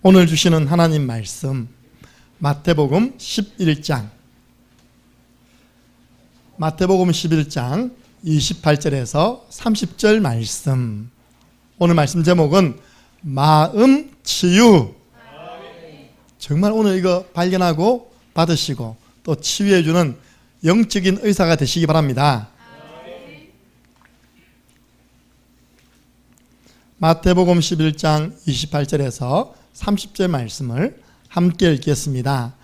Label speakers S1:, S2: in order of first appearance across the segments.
S1: 오늘 주시는 하나님 말씀 마태복음 11장 28절에서 30절 말씀. 오늘 말씀 제목은 마음 치유. 정말 오늘 이거 발견하고 받으시고 또 치유해 주는 영적인 의사가 되시기 바랍니다. 마태복음 11장 28절에서 30절 말씀을 함께 읽겠습니다.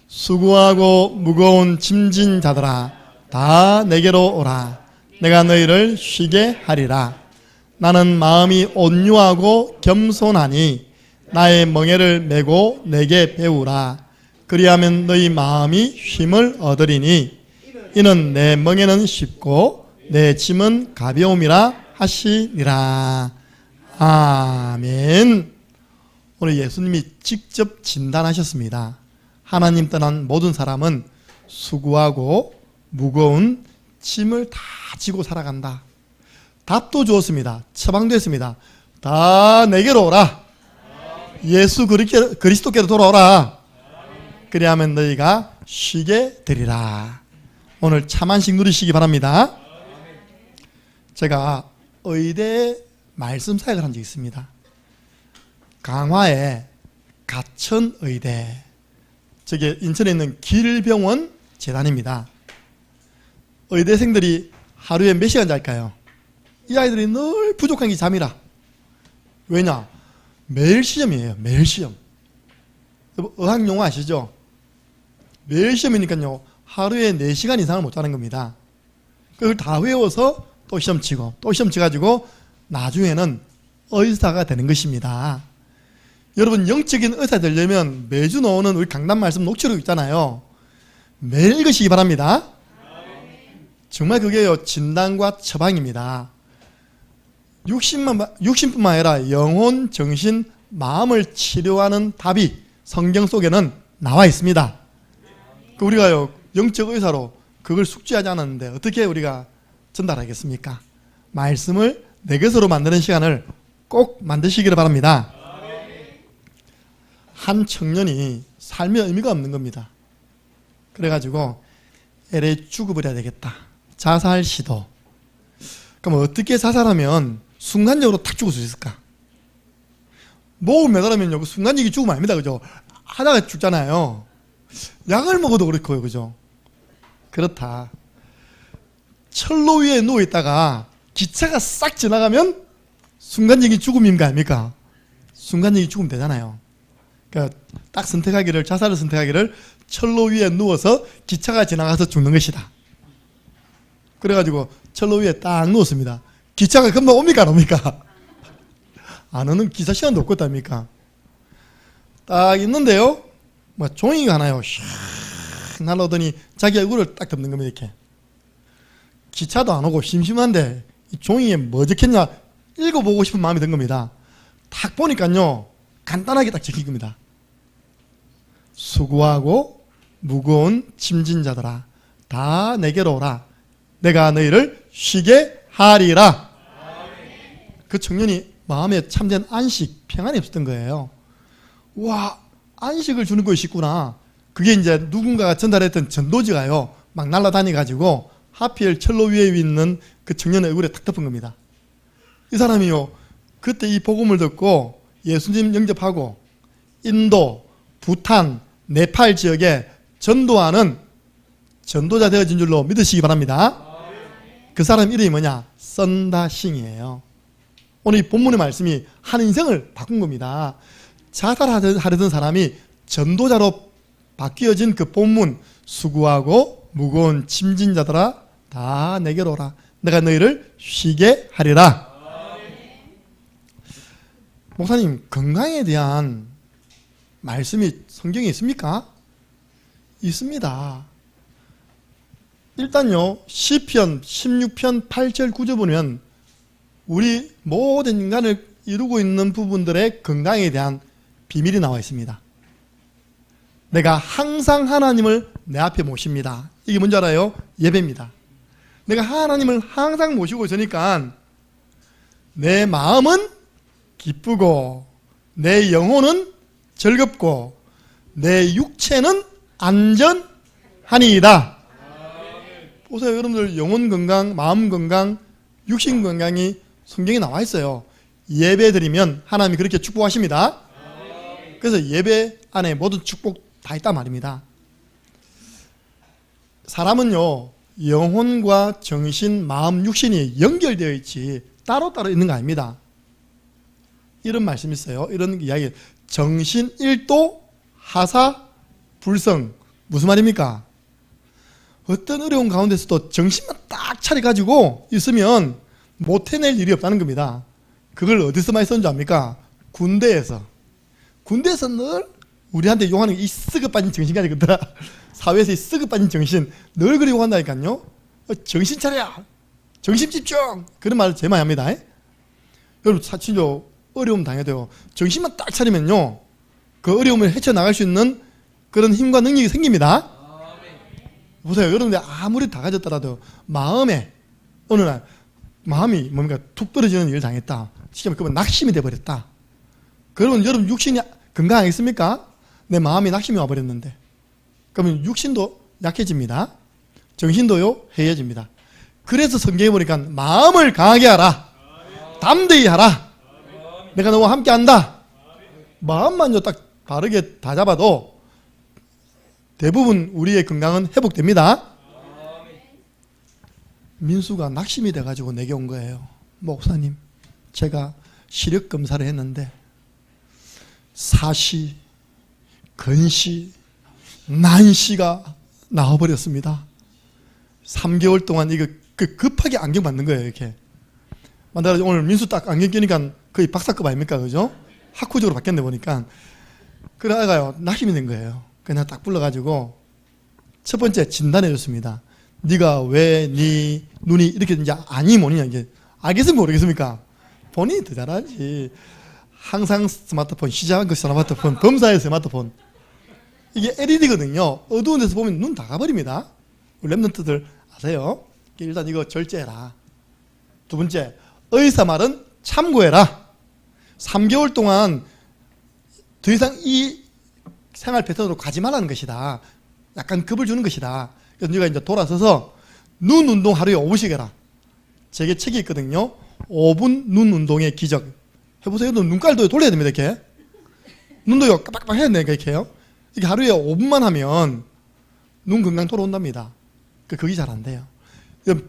S1: 수고하고 무거운 짐진 자들아 다 내게로 오라. 내가 너희를 쉬게 하리라. 나는 마음이 온유하고 겸손하니 나의 멍에를 메고 내게 배우라. 그리하면 너희 마음이 쉼을 얻으리니 이는 내 멍에는 쉽고 내 짐은 가벼움이라 하시니라. 아멘. 오늘 예수님이 직접 진단하셨습니다. 하나님 떠난 모든 사람은 수고하고 무거운 짐을 다 지고 살아간다. 답도 주었습니다. 처방도 했습니다. 다 내게로 오라. 예수 그리스도께로 돌아오라. 그리하면 너희가 쉬게 되리라. 오늘 참 안식 누리시기 바랍니다. 제가 의대 말씀 사역을 한 적이 있습니다. 강화의 가천의대, 저게 인천에 있는 길병원 재단입니다. 의대생들이 하루에 몇 시간 잘까요? 이 아이들이 늘 부족한 게 잠이라. 왜냐? 매일 시험이에요. 매일 시험. 의학용어 아시죠? 매일 시험이니까요 하루에 4시간 이상을 못 자는 겁니다. 그걸 다 외워서 또 시험 치고 또 시험 치가지고 나중에는 의사가 되는 것입니다. 여러분, 영적인 의사 되려면 매주 나오는 우리 강단 말씀 녹취록 있잖아요. 매일 읽으시기 바랍니다. 정말 그게요 진단과 처방입니다. 육신뿐만 아니라 영혼, 정신, 마음을 치료하는 답이 성경 속에는 나와 있습니다. 우리가요 영적 의사로 그걸 숙지하지 않았는데 어떻게 우리가 전달하겠습니까? 말씀을 내 것으로 만드는 시간을 꼭 만드시기를 바랍니다. 한 청년이 삶의 의미가 없는 겁니다. 그래가지고 LA 죽어버려야 되겠다. 자살 시도. 그럼 어떻게 자살하면 순간적으로 탁 죽을 수 있을까? 목을 매달으면요 순간적인 죽음 아닙니다. 그죠? 하다가 죽잖아요. 약을 먹어도 그렇고요. 그죠? 그렇다. 철로 위에 누워있다가 기차가 싹 지나가면 순간적인 죽음인가 아닙니까? 순간적인 죽음 되잖아요. 그러니까 딱 자살을 선택하기를 철로 위에 누워서 기차가 지나가서 죽는 것이다. 그래가지고 철로 위에 딱 누웠습니다. 기차가 금방 옵니까 안 옵니까? 안 오는 기차 시간도 없고 있답니까? 딱 있는데요 뭐 종이가 하나요 샥 날아오더니 자기 얼굴을 딱 덮는 겁니다. 이렇게 기차도 안 오고 심심한데 이 종이에 뭐 적혔냐 읽어보고 싶은 마음이 든 겁니다. 딱 보니까요 간단하게 딱 적힌 겁니다. 수고하고 무거운 짐진 자들아 다 내게로 오라. 내가 너희를 쉬게 하리라. 그 청년이 마음에 참된 안식, 평안이 없었던 거예요. 와, 안식을 주는 것이 있구나. 그게 이제 누군가가 전달했던 전도지가요 막 날아다니가지고 하필 철로 위에 있는 그 청년의 얼굴에 탁 덮은 겁니다. 이 사람이요 그때 이 복음을 듣고 예수님 영접하고 인도, 부탄, 네팔 지역에 전도하는 전도자 되어진 줄로 믿으시기 바랍니다. 그 사람 이름이 뭐냐? 썬다싱이에요. 오늘 이 본문의 말씀이 한 인생을 바꾼 겁니다. 자살하려던 사람이 전도자로 바뀌어진 그 본문, 수고하고 무거운 짐진 자들아 다 내게로 오라. 내가 너희를 쉬게 하리라. 목사님, 건강에 대한 말씀이 성경에 있습니까? 있습니다. 일단요 시편 16편 8절 9절 보면 우리 모든 인간을 이루고 있는 부분들의 건강에 대한 비밀이 나와 있습니다. 내가 항상 하나님을 내 앞에 모십니다. 이게 뭔지 알아요? 예배입니다. 내가 하나님을 항상 모시고 있으니까 내 마음은 기쁘고 내 영혼은 즐겁고 내 육체는 안전하니이다. 보세요, 여러분들. 영혼 건강, 마음 건강, 육신 건강이 성경에 나와 있어요. 예배 드리면 하나님이 그렇게 축복하십니다. 그래서 예배 안에 모든 축복 다 있단 말입니다. 사람은요, 영혼과 정신, 마음, 육신이 연결되어 있지 따로따로 있는 거 아닙니다. 이런 말씀이 있어요. 이런 이야기. 정신 1도 하사 불성. 무슨 말입니까? 어떤 어려운 가운데서도 정신만 딱 차려가지고 있으면 못 해낼 일이 없다는 겁니다. 그걸 어디서 많이 썼는 줄 압니까? 군대에서. 군대에서 늘 우리한테 용하는 이 쓱업 빠진 정신까지 그더라. 사회에서 이 쓱업 빠진 정신 늘 그리 용한다니까요. 정신 차려, 정신 집중, 그런 말을 제일 많이 합니다. 여러분, 사실요, 어려움 당해도요, 정신만 딱 차리면요, 그 어려움을 헤쳐나갈 수 있는 그런 힘과 능력이 생깁니다. 보세요, 여러분들 아무리 다 가졌더라도 마음에 어느 날 마음이 뭔가 툭 떨어지는 일을 당했다. 지금 그러면 낙심이 돼버렸다. 그러면 여러분 육신이 건강하겠습니까? 내 마음이 낙심이 와버렸는데. 그러면 육신도 약해집니다. 정신도요, 해이해집니다. 그래서 성경에 보니까 마음을 강하게 하라. 담대히 하라. 내가 너와 함께 한다. 마음만요 딱 바르게 다 잡아도 대부분 우리의 건강은 회복됩니다. 민수가 낙심이 돼가지고 내게 온 거예요. 목사님, 제가 시력 검사를 했는데 사시, 근시, 난시가 나와버렸습니다. 3개월 동안 이거 급하게 안경 받는 거예요. 이렇게 만나가지고 오늘 민수 딱 안경 끼니까 거의 박사급 아닙니까? 그죠? 학구적으로 바뀌었네 보니까. 그래 아가요 낙심이 된 거예요. 그냥 딱 불러가지고 첫 번째 진단해 줬습니다. 네가 왜 네 눈이 이렇게 이제 아니 뭐냐 이게 알겠으면 모르겠습니까? 본인이 더 잘하지. 항상 스마트폰, 시작한 그 스마트폰, 범사의 스마트폰. 이게 LED거든요. 어두운 데서 보면 눈 다 가버립니다. 우리 랩런트들 아세요? 일단 이거 절제해라. 두 번째, 의사 말은 참고해라. 3개월 동안 더 이상 이 생활 패턴으로 가지 말라는 것이다. 약간 겁을 주는 것이다. 그래서 네가 이제 돌아서서 눈 운동 하루에 5분씩 해라. 제게 책이 있거든요. 5분 눈 운동의 기적. 해보세요. 눈깔도 돌려야 됩니다. 이렇게. 눈도 깜빡깜빡 해야 되니까 이렇게요. 이게 하루에 5분만 하면 눈 건강 돌아온답니다. 그게 잘 안 돼요.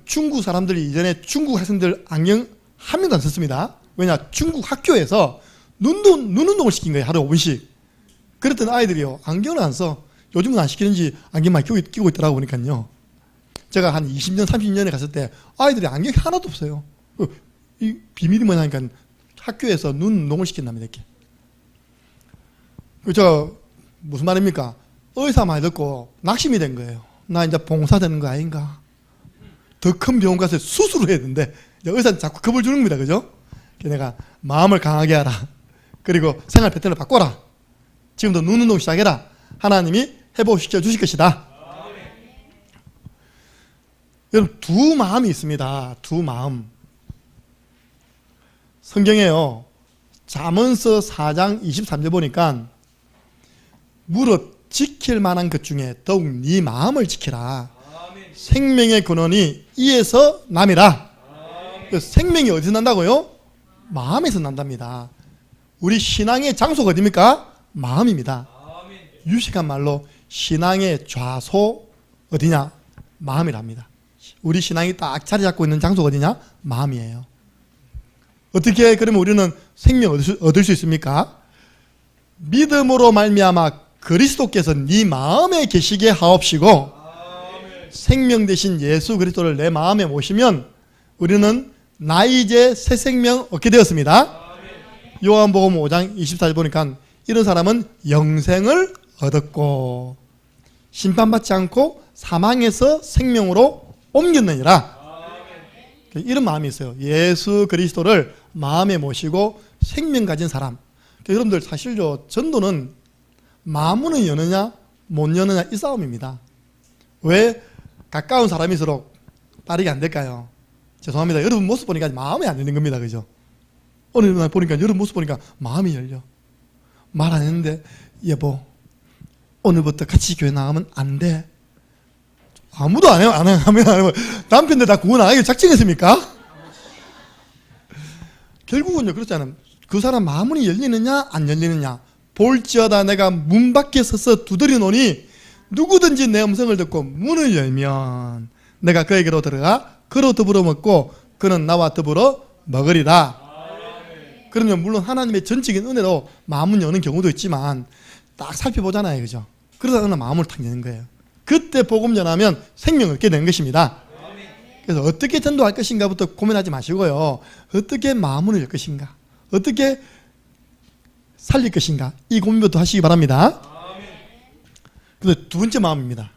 S1: 중국 사람들이 이전에 중국 학생들 안경 한 명도 안 썼습니다. 왜냐? 중국 학교에서 눈 운동을 시킨 거예요. 하루에 5분씩. 그랬던 아이들이요. 안경을 안 써. 요즘은 안 시키는지 안경만 끼고 있더라고 보니까요. 제가 한 20년, 30년에 갔을 때 아이들이 안경이 하나도 없어요. 이 비밀이 뭐냐니까 학교에서 눈 운동을 시킨답니다. 이렇게. 저 무슨 말입니까? 의사 말 듣고 낙심이 된 거예요. 나 이제 봉사되는 거 아닌가? 더 큰 병원 가서 수술을 해야 되는데 의사는 자꾸 겁을 주는 겁니다. 그죠? 내가 마음을 강하게 하라. 그리고 생활 패턴을 바꿔라. 지금도 눈 운동 시작해라. 하나님이 회복시켜 주실 것이다. 여러분, 두 마음이 있습니다. 두 마음. 성경에요. 잠언서 4장 23절 보니까 무릇 지킬 만한 것 중에 더욱 네 마음을 지키라. 생명의 근원이 이에서 남이라. 생명이 어디서 난다고요? 마음에서 난답니다. 우리 신앙의 장소가 어디입니까? 마음입니다. 유식한 말로 신앙의 좌소 어디냐? 마음이랍니다. 우리 신앙이 딱 자리 잡고 있는 장소가 어디냐? 마음이에요. 어떻게 그러면 우리는 생명 얻을 수 있습니까? 믿음으로 말미암아 그리스도께서 네 마음에 계시게 하옵시고 생명 되신 예수 그리스도를 내 마음에 모시면 우리는 나 이제 새 생명 얻게 되었습니다. 요한복음 5장 24절 보니까 이런 사람은 영생을 얻었고 심판받지 않고 사망에서 생명으로 옮겼느니라. 이런 마음이 있어요. 예수 그리스도를 마음에 모시고 생명 가진 사람. 여러분들 사실요, 전도는 마음문을 여느냐 못 여느냐 이 싸움입니다. 왜 가까운 사람일수록 빠르게 안 될까요? 죄송합니다. 여러분 모습 보니까 마음이 안 열린 겁니다. 그죠? 어느 날 보니까 여러분 모습 보니까 마음이 열려. 말 안 했는데 여보 오늘부터 같이 교회 나가면 안 돼. 아무도 안 해요. 안 하면 남편들 다 구원 안 하기로 작정했습니까? 결국은요 그렇잖아요. 그 사람 마음문이 열리느냐 안 열리느냐. 볼지어다 내가 문 밖에 서서 두드리노니 누구든지 내 음성을 듣고 문을 열면 내가 그에게로 들어가 그로 더불어 먹고 그는 나와 더불어 먹으리라. 그러면 물론 하나님의 전적인 은혜로 마음은 여는 경우도 있지만 딱 살펴보잖아요. 그죠? 그러다 어느 마음을 탁 여는 거예요. 그때 복음 전하면 생명을 얻게 되는 것입니다. 그래서 어떻게 전도할 것인가부터 고민하지 마시고요. 어떻게 마음을 열 것인가, 어떻게 살릴 것인가, 이 고민부터 하시기 바랍니다. 그래서 두 번째 마음입니다.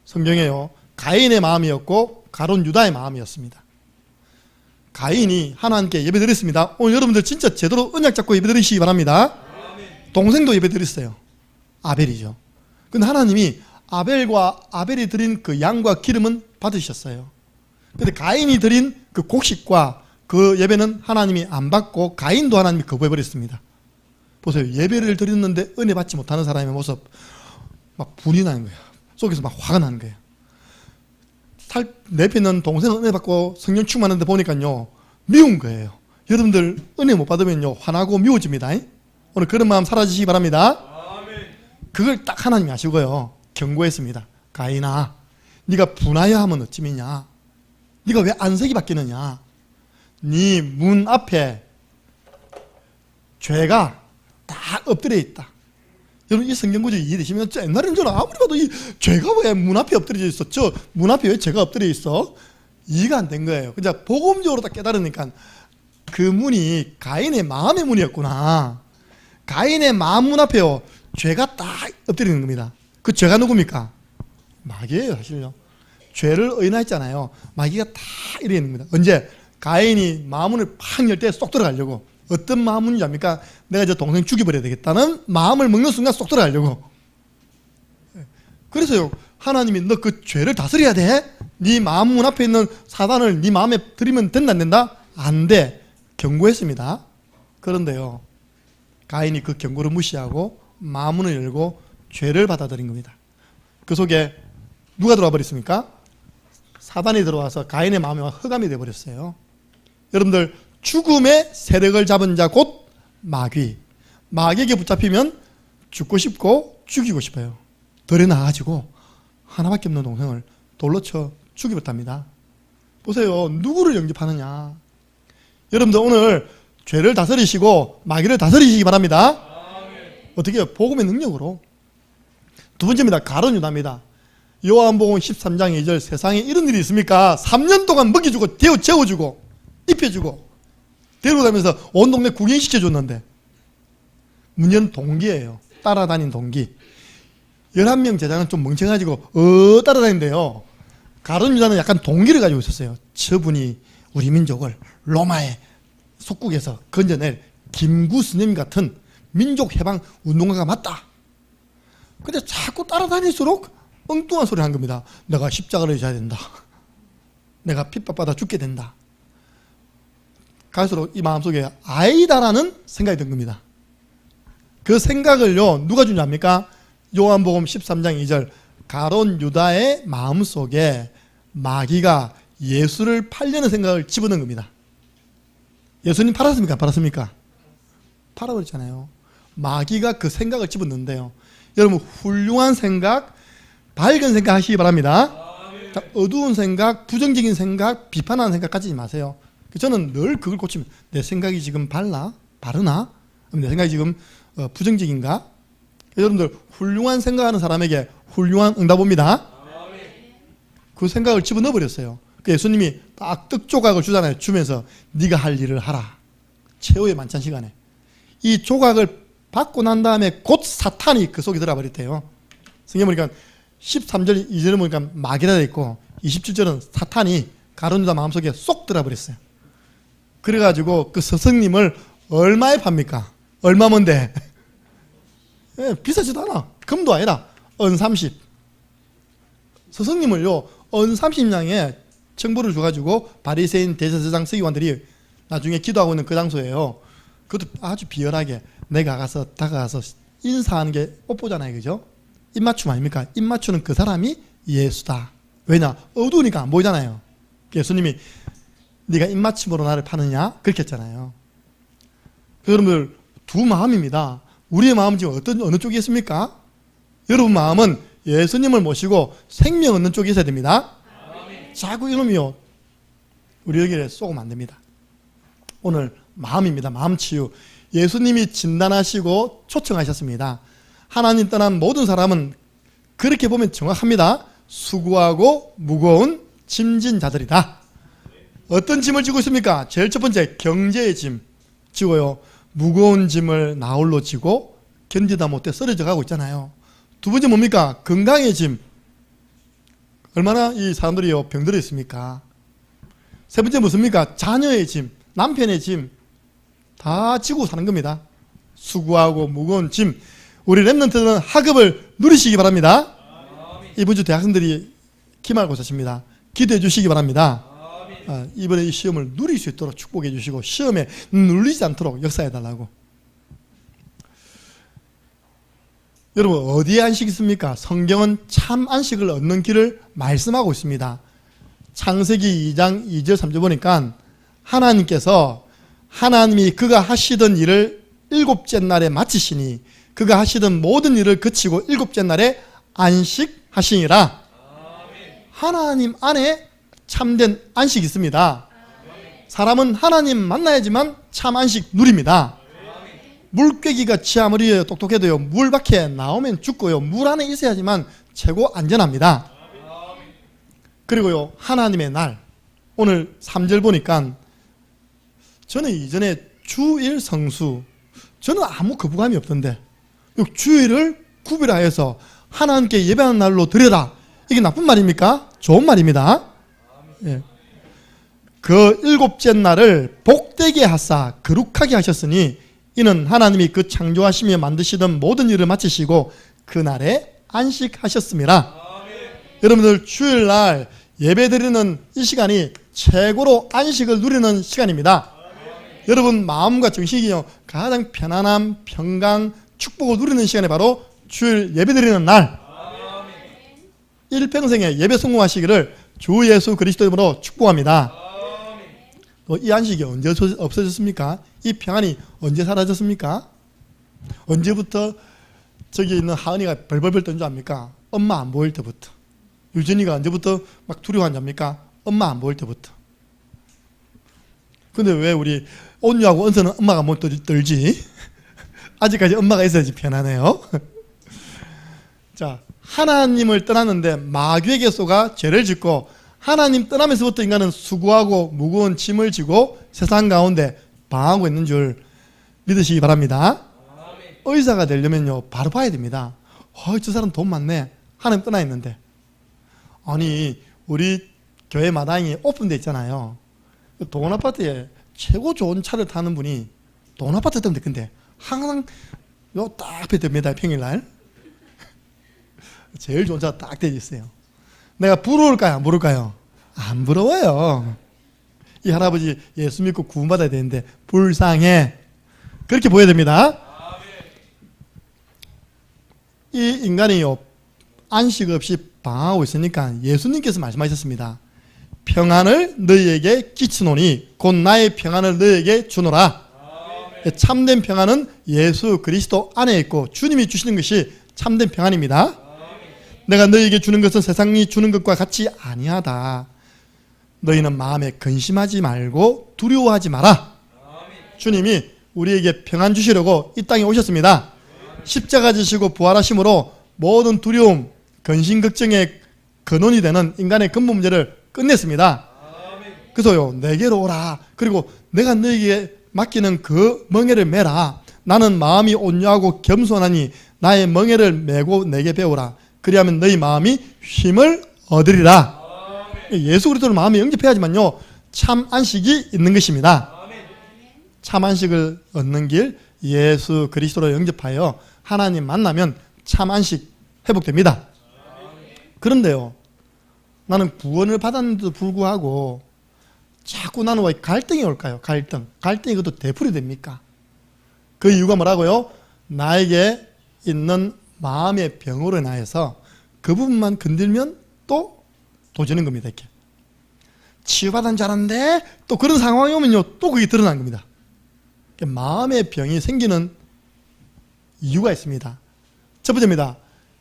S1: 성경에요 가인의 마음이었고 가론 유다의 마음이었습니다. 가인이 하나님께 예배드렸습니다. 오늘 여러분들 진짜 제대로 언약 잡고 예배드리시기 바랍니다. 동생도 예배드렸어요. 아벨이죠. 근데 하나님이 아벨이 드린 그 양과 기름은 받으셨어요. 근데 가인이 드린 그 곡식과 그 예배는 하나님이 안 받고 가인도 하나님이 거부해버렸습니다. 보세요. 예배를 드렸는데 은혜 받지 못하는 사람의 모습, 막 분이 나는 거예요. 속에서 막 화가 나는 거예요. 내 옆에 있는 동생은 은혜 받고 성령 충만한데 보니까요 미운 거예요. 여러분들 은혜 못 받으면요 화나고 미워집니다. 오늘 그런 마음 사라지시기 바랍니다. 그걸 딱 하나님이 아시고요 경고했습니다. 가인아, 네가 분하여 하면 어찌미냐? 네가 왜 안색이 바뀌느냐? 네 문 앞에 죄가 다 엎드려 있다. 여러분 이 성경 구절 이해되시면 옛날에는 저는 아무리 봐도 이 죄가 왜 문 앞에 엎드려져 있었죠? 문 앞에 왜 죄가 엎드려 있어? 이해가 안 된 거예요. 그냥 복음적으로 딱 깨달으니까 그 문이 가인의 마음의 문이었구나. 가인의 마음 문 앞에요 죄가 딱 엎드려 있는 겁니다. 그 죄가 누굽니까? 마귀예요. 사실요. 죄를 의인했잖아요. 마귀가 다 이래 있는 겁니다. 언제? 가인이 마음문을 팍 열 때 쏙 들어가려고. 어떤 마음문인지 압니까? 내가 이제 동생 죽여버려야 되겠다는 마음을 먹는 순간 쏙 들어가려고. 그래서요 하나님이 너 그 죄를 다스려야 돼. 네 마음문 앞에 있는 사단을 네 마음에 들이면 된다 안 된다? 안 돼. 경고했습니다. 그런데요 가인이 그 경고를 무시하고 마음문을 열고 죄를 받아들인 겁니다. 그 속에 누가 들어와 버렸습니까? 사단이 들어와서 가인의 마음에 흑암이 되어버렸어요. 여러분들 죽음의 세력을 잡은 자 곧 마귀. 마귀에게 붙잡히면 죽고 싶고 죽이고 싶어요. 덜에 나가지고 하나밖에 없는 동생을 돌로 쳐 죽이었답니다. 보세요. 누구를 영접하느냐. 여러분들 오늘 죄를 다스리시고 마귀를 다스리시기 바랍니다. 어떻게 해요? 복음의 능력으로. 두 번째입니다. 가론 유다입니다. 요한복음 13장 2절 세상에 이런 일이 있습니까? 3년 동안 먹여주고 재워주고 입혀주고 데리고 다니면서 온 동네 구경시켜줬는데 문제는 동기예요. 따라다닌 동기. 11명 제자는 좀 멍청해가지고 따라다닌대요. 가론 유다는 약간 동기를 가지고 있었어요. 저분이 우리 민족을 로마의 속국에서 건져낼 김구 스님 같은 민족 해방 운동가가 맞다. 근데 자꾸 따라다닐수록 엉뚱한 소리를 한 겁니다. 내가 십자가를 져야 된다. 내가 핍박받아 죽게 된다. 갈수록 이 마음속에 아이다라는 생각이 든 겁니다. 그 생각을요 누가 주냐 합니까? 요한복음 13장 2절 가론 유다의 마음속에 마귀가 예수를 팔려는 생각을 집어넣은 겁니다. 예수님 팔았습니까? 팔았습니까? 팔아버렸잖아요. 마귀가 그 생각을 집어넣는데요. 여러분 훌륭한 생각, 밝은 생각 하시기 바랍니다. 자, 어두운 생각, 부정적인 생각, 비판하는 생각 가지지 마세요. 저는 늘 그걸 고치면 내 생각이 지금 바르나? 내 생각이 지금 부정적인가? 여러분들 훌륭한 생각하는 사람에게 훌륭한 응답 옵니다. 그 생각을 집어넣어 버렸어요. 예수님이 딱 떡 조각을 주잖아요. 주면서 네가 할 일을 하라. 최후의 만찬 시간에 이 조각을 받고 난 다음에 곧 사탄이 그 속에 들어와 버렸대요. 성경 보니까 13절 2절에 보니까 마귀라 되어 있고 27절은 사탄이 가론 유다 마음속에 쏙 들어와 버렸어요. 그래가지고 그 스승님을 얼마에 팝니까? 얼마면 돼? 예, 비싸지도 않아. 금도 아니라 은 30. 스승님을요 은 30냥에 청부를 줘가지고 바리새인 대제사장 서기관들이 나중에 기도하고 있는 그 장소예요. 그것도 아주 비열하게 내가 가서 다가가서 인사하는 게 뽀뽀잖아요. 그죠? 입맞춤 아닙니까? 입맞추는 그 사람이 예수다. 왜냐? 어두우니까 안 보이잖아요. 예수님이 네가 입맞춤으로 나를 파느냐? 그렇게 했잖아요. 여러분들 두 마음입니다. 우리의 마음은 지금 어느 쪽에 있습니까? 여러분 마음은 예수님을 모시고 생명 얻는 쪽에 있어야 됩니다. 자꾸 이놈이요, 우리 여기에 쏘면 안 됩니다. 오늘 마음입니다. 마음 치유. 예수님이 진단하시고 초청하셨습니다. 하나님 떠난 모든 사람은 그렇게 보면 정확합니다. 수고하고 무거운 짐진 자들이다. 어떤 짐을 지고 있습니까? 제일 첫 번째, 경제의 짐 지고요. 무거운 짐을 나홀로 지고 견디다 못해 쓰러져 가고 있잖아요. 두 번째 뭡니까? 건강의 짐. 얼마나 이 사람들이 병들어 있습니까? 세 번째 무엇입니까? 자녀의 짐, 남편의 짐 다 지고 사는 겁니다. 수고하고 무거운 짐. 우리 렘넌트는 학업을 누리시기 바랍니다. 이번 주 대학생들이 기말고사십니다. 기도해 주시기 바랍니다. 이번에 이 시험을 누릴 수 있도록 축복해 주시고 시험에 눌리지 않도록 역사해 달라고. 여러분 어디에 안식이 있습니까? 성경은 참 안식을 얻는 길을 말씀하고 있습니다. 창세기 2장 2절 3절 보니까 하나님이 그가 하시던 일을 일곱째 날에 마치시니 그가 하시던 모든 일을 그치고 일곱째 날에 안식하시니라. 하나님 안에 참된 안식이 있습니다. 사람은 하나님 만나야지만 참 안식 누립니다. 물고기가 지 아무리 똑똑해도요, 물 밖에 나오면 죽고요, 물 안에 있어야지만 최고 안전합니다. 그리고요, 하나님의 날, 오늘 3절 보니까 저는 이전에 주일 성수, 저는 아무 거부감이 없던데 주일을 구별하여서 하나님께 예배하는 날로 드려라, 이게 나쁜 말입니까? 좋은 말입니다. 예. 그 일곱째 날을 복되게 하사 거룩하게 하셨으니 이는 하나님이 그 창조하시며 만드시던 모든 일을 마치시고 그날에 안식하셨습니다. 여러분들 주일날 예배드리는 이 시간이 최고로 안식을 누리는 시간입니다. 여러분 마음과 정신이 가장 편안함, 평강, 축복을 누리는 시간이 바로 주일 예배드리는 날. 일평생에 예배 성공하시기를 주 예수 그리스도 이름으로 축복합니다. 이 안식이 언제 없어졌습니까? 이 평안이 언제 사라졌습니까? 언제부터 저기 있는 하은이가 벌벌벌 떤 줄 압니까? 엄마 안 보일 때부터. 유진이가 언제부터 막 두려워한 줄 압니까? 엄마 안 보일 때부터. 근데 왜 우리 온유하고 은서는 엄마가 못 떨지? 아직까지 엄마가 있어야지 편하네요. 자, 하나님을 떠났는데 마귀에게 속아 죄를 짓고 하나님 떠나면서부터 인간은 수고하고 무거운 짐을 지고 세상 가운데 방황하고 있는 줄 믿으시기 바랍니다. 의사가 되려면요 바로 봐야 됩니다. 저 사람 돈 많네. 하나님 떠나 있는데. 아니 우리 교회 마당이 오픈돼 있잖아요. 돈 아파트에 최고 좋은 차를 타는 분이 돈 아파트 때문에 근데 항상 요 딱 앞에 됩니다. 평일날 제일 좋은 차 딱 되어 있어요. 내가 부러울까요? 안 부러울까요? 안 부러워요. 이 할아버지 예수 믿고 구원받아야 되는데 불쌍해. 그렇게 보여야 됩니다. 이 인간이요 안식 없이 방황하고 있으니까 예수님께서 말씀하셨습니다. 평안을 너희에게 끼치노니 곧 나의 평안을 너희에게 주노라. 참된 평안은 예수 그리스도 안에 있고 주님이 주시는 것이 참된 평안입니다. 내가 너희에게 주는 것은 세상이 주는 것과 같이 아니하다. 너희는 마음에 근심하지 말고 두려워하지 마라. 주님이 우리에게 평안 주시려고 이 땅에 오셨습니다. 십자가 지시고 부활하심으로 모든 두려움, 근심, 걱정의 근원이 되는 인간의 근본 문제를 끝냈습니다. 그래서요 내게로 오라. 그리고 내가 너희에게 맡기는 그 멍에를 메라. 나는 마음이 온유하고 겸손하니 나의 멍에를 메고 내게 배우라. 그리하면 너희 마음이 힘을 얻으리라. 예수 그리스도를 마음에 영접해야지만요 참 안식이 있는 것입니다. 참 안식을 얻는 길 예수 그리스도로 영접하여 하나님 만나면 참 안식 회복됩니다. 그런데요 나는 구원을 받았는데도 불구하고 자꾸 나는 왜 갈등이 올까요? 갈등이 그것도 되풀이 됩니까? 그 이유가 뭐라고요? 나에게 있는 마음의 병으로 인하여서 그 부분만 건들면 또 도지는 겁니다. 이렇게 치유받은 줄 알았는데 또 그런 상황이 오면요 또 그게 드러난 겁니다. 마음의 병이 생기는 이유가 있습니다. 첫 번째입니다.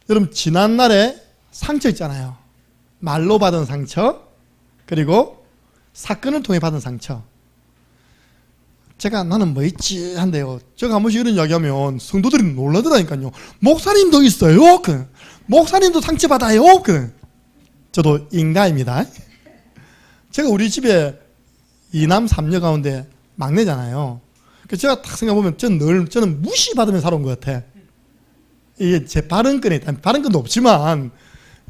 S1: 여러분 지난날에 상처 있잖아요. 말로 받은 상처, 그리고 사건을 통해 받은 상처. 제가 나는 뭐 있지 한데요, 제가 한 번씩 이런 이야기하면 성도들이 놀라더라니까요. 목사님도 있어요. 목사님도 상처받아요. 저도 인가입니다. 제가 우리 집에 2남 3녀 가운데 막내잖아요. 제가 딱 생각해보면 저는 무시받으며 살아온 것 같아. 이게 제 발언권에 있다. 발언권도 없지만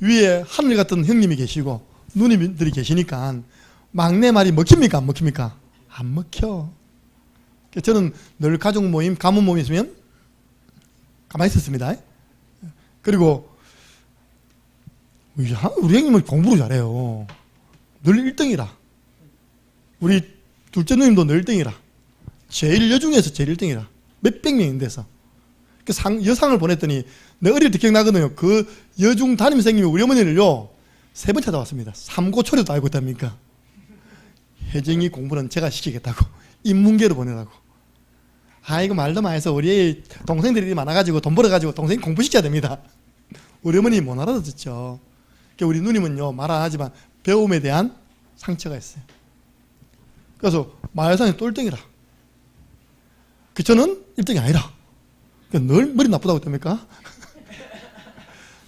S1: 위에 하늘 같은 형님이 계시고 누님들이 계시니까 막내 말이 먹힙니까? 안 먹힙니까? 안 먹혀. 저는 늘 가족 모임, 가문 모임 있으면 가만히 있었습니다. 그리고 우리 형님은 공부를 잘해요. 늘 1등이라. 우리 둘째 누님도 늘 1등이라. 제일 여중에서 제일 1등이라. 몇백 명인데서. 여상을 보냈더니 내가 어릴 때 기억나거든요. 그 여중 담임선생님이 우리 어머니를요 3번 찾아왔습니다. 삼고초려도 알고 있답니까? 혜정이 공부는 제가 시키겠다고, 인문계로 보내라고. 아이고 말도 많아서 우리 동생들이 많아가지고 돈 벌어가지고 동생 공부시켜야 됩니다. 우리 어머니 못 알아듣죠. 우리 누님은요 말 안 하지만 배움에 대한 상처가 있어요. 그래서 마을상에 또 1등이라. 저는 1등이 아니라. 늘 머리 나쁘다고 했답니까?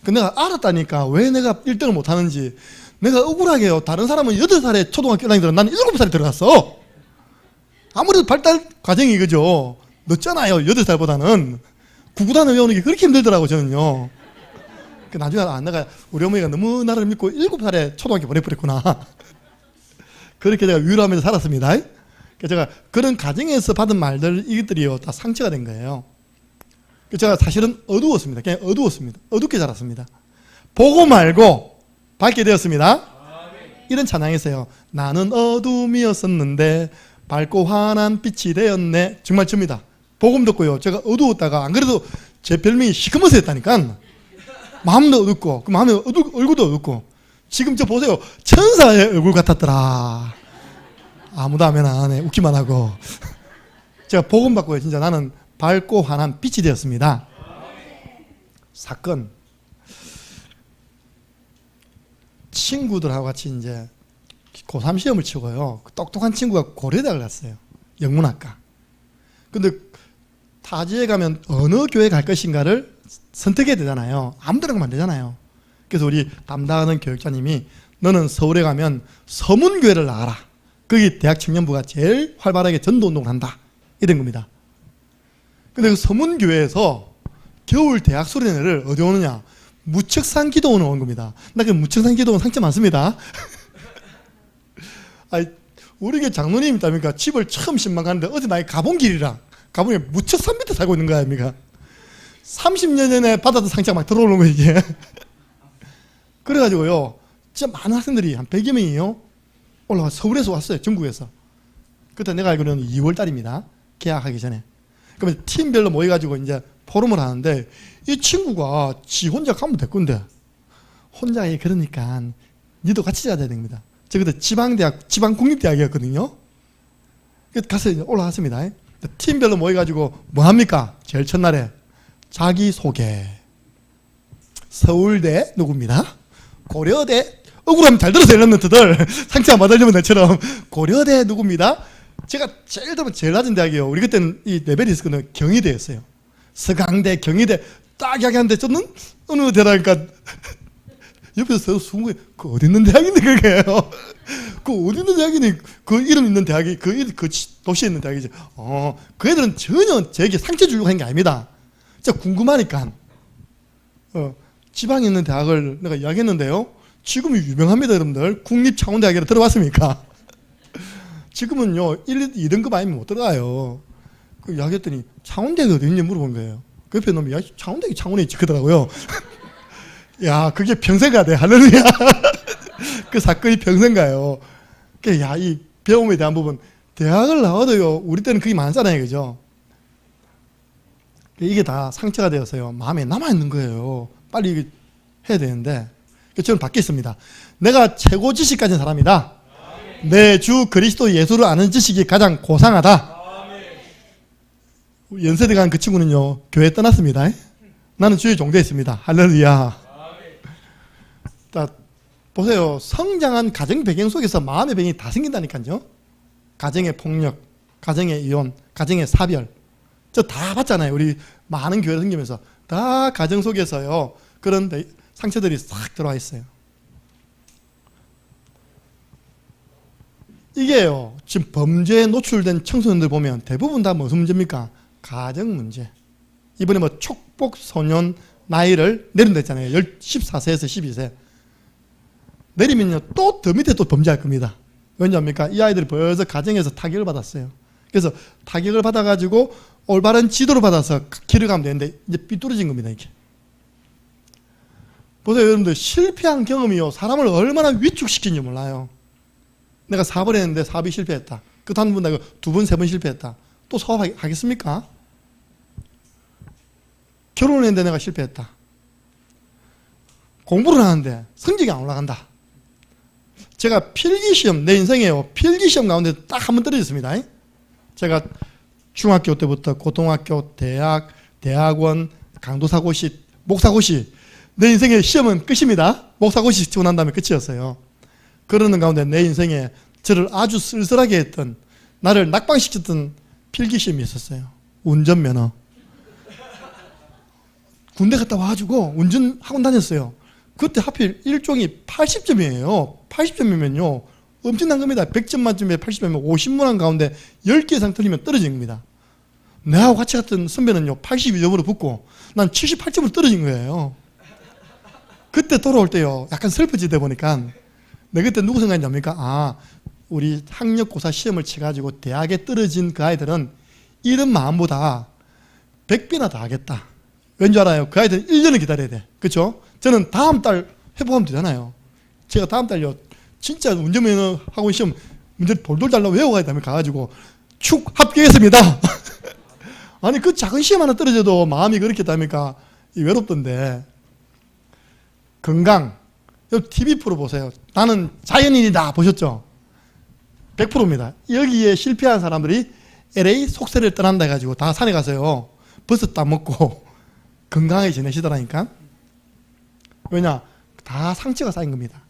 S1: 내가 알았다니까 왜 내가 1등을 못하는지. 내가 억울하게요, 다른 사람은 8살에 초등학교 다니더라 나는 7살에 들어갔어. 아무래도 발달 과정이 그죠. 늦잖아요. 8살보다는. 구구단을 외우는 게 그렇게 힘들더라고 저는요. 나중에 내가 우리 어머니가 너무 나를 믿고 7살에 초등학교 보내버렸구나. 그렇게 제가 위로하면서 살았습니다. 제가 그런 가정에서 받은 말들, 이것들이요 다 상처가 된 거예요. 제가 사실은 어두웠습니다. 그냥 어두웠습니다. 어둡게 자랐습니다. 보고 말고 밝게 되었습니다. 이런 찬양이었어요. 나는 어둠이었었는데 밝고 환한 빛이 되었네. 정말 접니다. 복음 듣고요, 제가 어두웠다가 안 그래도 제 별명이 시커먼스였다니까. 마음도 어둡고 그 마음에 얼굴도 어둡고. 지금 저 보세요, 천사의 얼굴 같았더라. 아무도 하면 안 해. 웃기만 하고. 제가 복음 받고요, 진짜 나는 밝고 환한 빛이 되었습니다. 사건. 친구들하고 같이 이제 고3 시험을 치고요. 똑똑한 친구가 고려대학을 갔어요. 영문학과. 근데 타지에 가면 어느 교회 갈 것인가를 선택해야 되잖아요. 아무 데나 가면 안 되잖아요. 그래서 우리 담당하는 교육자님이 너는 서울에 가면 서문교회를 나가라. 거기 대학 청년부가 제일 활발하게 전도운동을 한다. 이런 겁니다. 근데 그 서문교회에서 겨울 대학 수련회를 어디 오느냐? 무척산 기도원에 온 겁니다. 나 그 무척산 기도원 상처 많습니다. 아니, 우리 게 장로님 있답니까? 집을 처음 신방 가는데 어디 나이 가본 길이라. 가보니 무척산 밑에 살고 있는 거야, 아닙니까? 30년 전에 받았던 상처가 막 들어오는 거예요, 이게. 그래가지고요, 진짜 많은 학생들이 한 100여 명이요. 올라와 서울에서 왔어요, 전국에서. 그때 내가 알기로는 2월 달입니다. 개학하기 전에. 그러면 팀별로 모여가지고 이제 포럼을 하는데 이 친구가 지 혼자 가면 될 건데 혼자 그러니까 니도 같이 가야 됩니다. 저 그때 지방국립대학이었거든요. 가서 올라갔습니다. 팀별로 모여가지고 뭐 합니까? 제일 첫날에 자기소개. 서울대 누구입니다? 고려대. 억울하면 잘 들으세요, 런너트들. 상처 안 받으려면 내처럼. 고려대 누구입니다? 제가 제일 낮은 대학이에요. 우리 그때는 이 레벨이 있었거든요. 경희대였어요. 서강대, 경희대 딱 이야기하는데 저는 어느 대라니까 옆에서 순간 그 어디 있는 대학인데 그게요. 그 어디 있는 대학이니? 그 이름 있는 대학이 그 도시에 있는 대학이죠. 그 애들은 전혀 제게 상처 주려고 하는 게 아닙니다. 진짜 궁금하니까. 지방에 있는 대학을 내가 이야기했는데요. 지금은 유명합니다, 여러분들. 국립창원대학에 들어봤습니까? 지금은요 1, 2등급 아니면 못 들어가요. 그 이야기했더니 창원대가 어디 있냐 물어본 거예요. 그 옆에 놈이 야 창원대가 창원에 있지 그러더라고요. 야 그게 평생 가대. 할렐루야. 그 사건이 평생 가요. 야 이 배움에 대한 부분 대학을 나와도요 우리 때는 그게 많잖아요, 그죠? 이게 다 상처가 되어서요. 마음에 남아있는 거예요. 빨리 이거 해야 되는데. 저는 바뀌었습니다. 내가 최고 지식 가진 사람이다. 내 주 그리스도 예수를 아는 지식이 가장 고상하다. 연세대 간 그 친구는요, 교회 떠났습니다. 나는 주의 종대했습니다. 할렐루야. 자, 보세요. 성장한 가정 배경 속에서 마음의 병이 다 생긴다니까요. 가정의 폭력, 가정의 이혼, 가정의 사별. 저 다 봤잖아요. 우리 많은 교회를 생기면서. 다 가정 속에서요. 그런 상처들이 싹 들어와 있어요. 이게요. 지금 범죄에 노출된 청소년들 보면 대부분 다 무슨 문제입니까? 가정 문제. 이번에 뭐 촉복 소년 나이를 내린다 했잖아요. 14세에서 12세. 내리면요. 또 더 밑에 또 범죄할 겁니다. 왜냐합니까? 이 아이들이 벌써 가정에서 타격을 받았어요. 그래서 타격을 받아가지고 올바른 지도를 받아서 길을 가면 되는데 이제 삐뚤어진 겁니다. 이게. 보세요. 여러분들 실패한 경험이요. 사람을 얼마나 위축시키는지 몰라요. 내가 사업을 했는데 사업이 실패했다. 그 다음 분 내가 2번, 3번 실패했다. 또 사업하겠습니까? 결혼을 했는데 내가 실패했다. 공부를 하는데 성적이 안 올라간다. 제가 필기시험, 내 인생에요. 필기시험 가운데 딱 한 번 떨어졌습니다. 제가 중학교 때부터 고등학교, 대학, 대학원, 강도사고시, 목사고시. 내 인생의 시험은 끝입니다. 목사고시 치고 난 다음에 끝이었어요. 그러는 가운데 내 인생에 저를 아주 쓸쓸하게 했던, 나를 낙방시켰던 필기시험이 있었어요. 운전면허. 군대 갔다 와가지고 운전학원 다녔어요. 그때 하필 1종이 80점이에요. 80점이면요. 엄청난 겁니다. 100점 만점에 80점이면 50문항 가운데 10개 이상 틀리면 떨어진 겁니다. 내하고 같이 갔던 선배는요. 82점으로 붙고 난 78점으로 떨어진 거예요. 그때 돌아올 때요. 약간 슬퍼지다 보니까 내가 그때 누구 생각했냐니까? 아, 우리 학력고사 시험을 쳐가지고 대학에 떨어진 그 아이들은 이런 마음보다 100배나 더 하겠다. 왠지 알아요? 그 아이들은 1년을 기다려야 돼. 그렇죠? 저는 다음 달 회복하면 되잖아요. 제가 다음 달요. 진짜 운전면허 학원 시험 문제 돌돌 달라 외워가야 되면 가가지고 축 합격했습니다. 아니 그 작은 시험 하나 떨어져도 마음이 그렇게 답니까? 외롭던데. 건강. TV 프로 보세요. 나는 자연인이다 보셨죠? 100%입니다. 여기에 실패한 사람들이 LA 속세를 떠난다 해가지고 다 산에 가서요. 버섯 따먹고 건강하게 지내시더라니까. 왜냐? 다 상처가 쌓인 겁니다.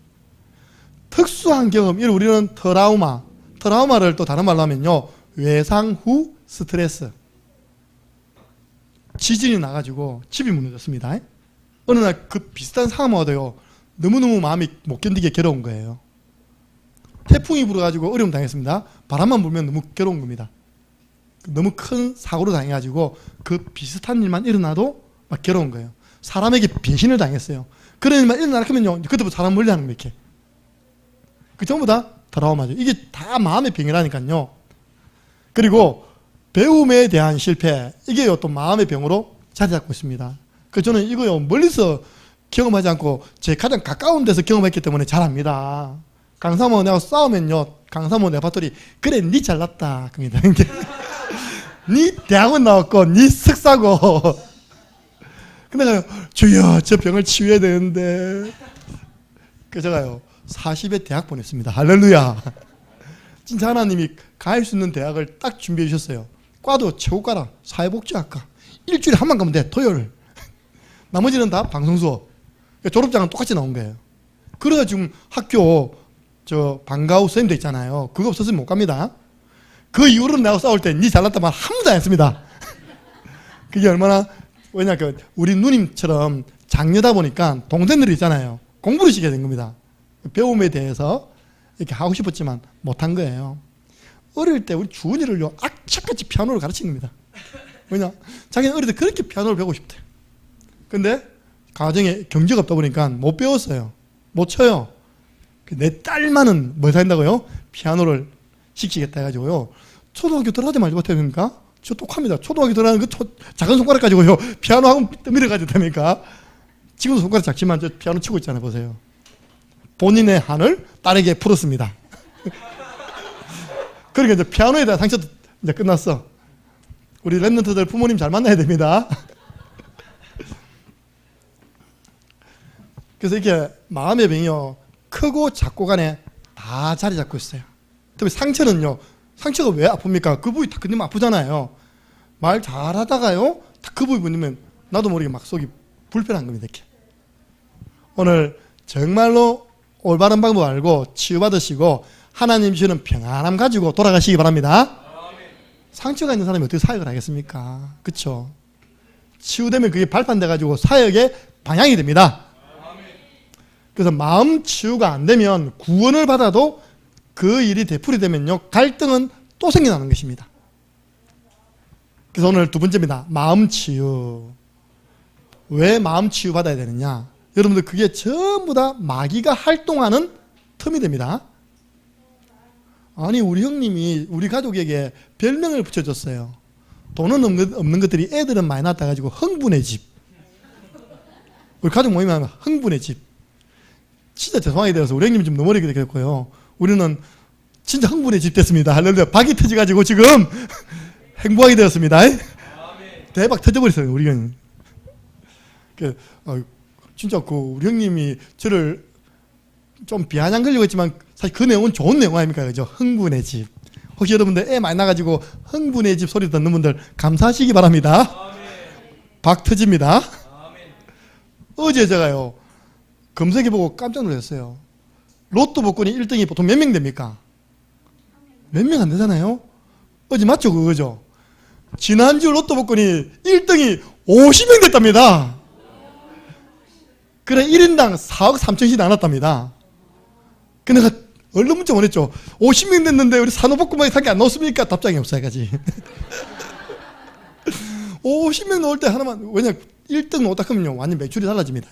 S1: 특수한 경험, 우리는 트라우마. 트라우마를 또 다른 말로 하면요. 외상 후 스트레스. 지진이 나가지고 집이 무너졌습니다. 어느 날 그 비슷한 상황만 와도요. 너무너무 마음이 못 견디게 괴로운 거예요. 태풍이 불어가지고 어려움 당했습니다. 바람만 불면 너무 괴로운 겁니다. 너무 큰 사고로 당해가지고 그 비슷한 일만 일어나도 막 괴로운 거예요. 사람에게 배신을 당했어요. 그런 일만 일어나면요. 그때부터 사람 멀리하는 거 이렇게. 그 전부 다 트라우마죠. 이게 다 마음의 병이라니까요. 그리고 배움에 대한 실패, 이게요 또 마음의 병으로 자리 잡고 있습니다. 그 저는 이거요 멀리서 경험하지 않고 제 가장 가까운 데서 경험했기 때문에 잘 압니다. 강사모 내가 싸우면요, 강사모 내 봤더니 그래 니 잘났다 겁니다. 니 대학원 나왔고 니 석사고. 근데 내가 주여 저 병을 치유해야 되는데. 그래서 제가요 40에 대학 보냈습니다. 할렐루야. 진짜 하나님이 갈 수 있는 대학을 딱 준비해 주셨어요. 과도 최고과라 사회복지학과. 일주일에 한 번 가면 돼. 토요일. 나머지는 다 방송수업. 졸업장은 똑같이 나온 거예요. 그래가 지금 학교 저 방과후 선생님도 있잖아요. 그거 없었으면 못 갑니다. 그 이후로는 내가 싸울 때 니 잘났다 말 한 번도 안 했습니다. 그게 얼마나, 왜냐 우리 누님처럼 장녀다 보니까 동생들이 있잖아요. 공부를 시켜야 된 겁니다. 배움에 대해서 이렇게 하고 싶었지만 못한 거예요. 어릴 때 우리 주은이를요 악착같이 피아노를 가르친 겁니다. 왜냐? 자기는 어릴 때 그렇게 피아노를 배우고 싶대. 근데 가정에 경제가 없다 보니까 못 배웠어요. 못 쳐요. 내 딸만은 뭘 한다고요? 피아노를 시키겠다 해가지고요. 초등학교 들어가지 말지 못해니까 저 똑합니다. 초등학교 들어가는 그 작은 손가락 가지고요 피아노 학원 밀어가지고 되니까 지금도 손가락 작지만 저 피아노 치고 있잖아요. 보세요. 본인의 한을 딸에게 풀었습니다. 그러니까 이제 피아노에 대한 상처도 이제 끝났어. 우리 랩런트들 부모님 잘 만나야 됩니다. 그래서 이렇게 마음의 병이요, 크고 작고 간에 다 자리 잡고 있어요. 특히 상처는요, 상처가 왜 아픕니까? 그 부위 다 건드리면 아프잖아요. 말 잘하다가요, 그 부위 건드리면 나도 모르게 막 속이 불편한 겁니다. 이렇게. 오늘 정말로 올바른 방법 알고 치유받으시고 하나님 주시는 평안함 가지고 돌아가시기 바랍니다. 상처가 있는 사람이 어떻게 사역을 하겠습니까? 그렇죠? 치유되면 그게 발판돼 가지고 사역의 방향이 됩니다. 그래서 마음 치유가 안 되면 구원을 받아도 그 일이 되풀이되면요, 갈등은 또 생겨나는 것입니다. 그래서 오늘 두 번째입니다. 마음 치유. 왜 마음 치유 받아야 되느냐? 여러분들 그게 전부 다 마귀가 활동하는 틈이 됩니다. 아니, 우리 형님이 우리 가족에게 별명을 붙여줬어요. 돈은 없는 것들이 애들은 많이 낳다 가지고 흥분의 집. 우리 가족 모임에 하면 흥분의 집. 진짜 죄송하게 되어서 우리 형님이 좀 너머리게 됐고요. 우리는 진짜 흥분의 집 됐습니다. 할렐루야. 박이 터져가지고 지금 행복하게 되었습니다. 대박 터져버렸어요, 우리 형님. 진짜 우리 형님이 저를 좀 비아냥거리고 있지만 사실 그 내용은 좋은 내용 아닙니까? 그죠? 흥분의 집. 혹시 여러분들 애 많이 나가지고 흥분의 집 소리 듣는 분들 감사하시기 바랍니다. 박 터집니다. 어제 제가요, 검색해보고 깜짝 놀랐어요. 로또 복권이 1등이 보통 몇 명 됩니까? 몇 명 안 되잖아요? 어제 맞죠? 그거죠? 지난주 로또 복권이 1등이 50명 됐답니다. 그래, 1인당 4억 3천씩 나눴답니다. 근데 내가 얼른 문자 보냈죠. 50명 됐는데 우리 산호복권만이 사기 안 나왔습니까? 답장이 없어야지. 50명 나올 때 하나만, 왜냐, 1등 놓다 하면요, 완전 매출이 달라집니다.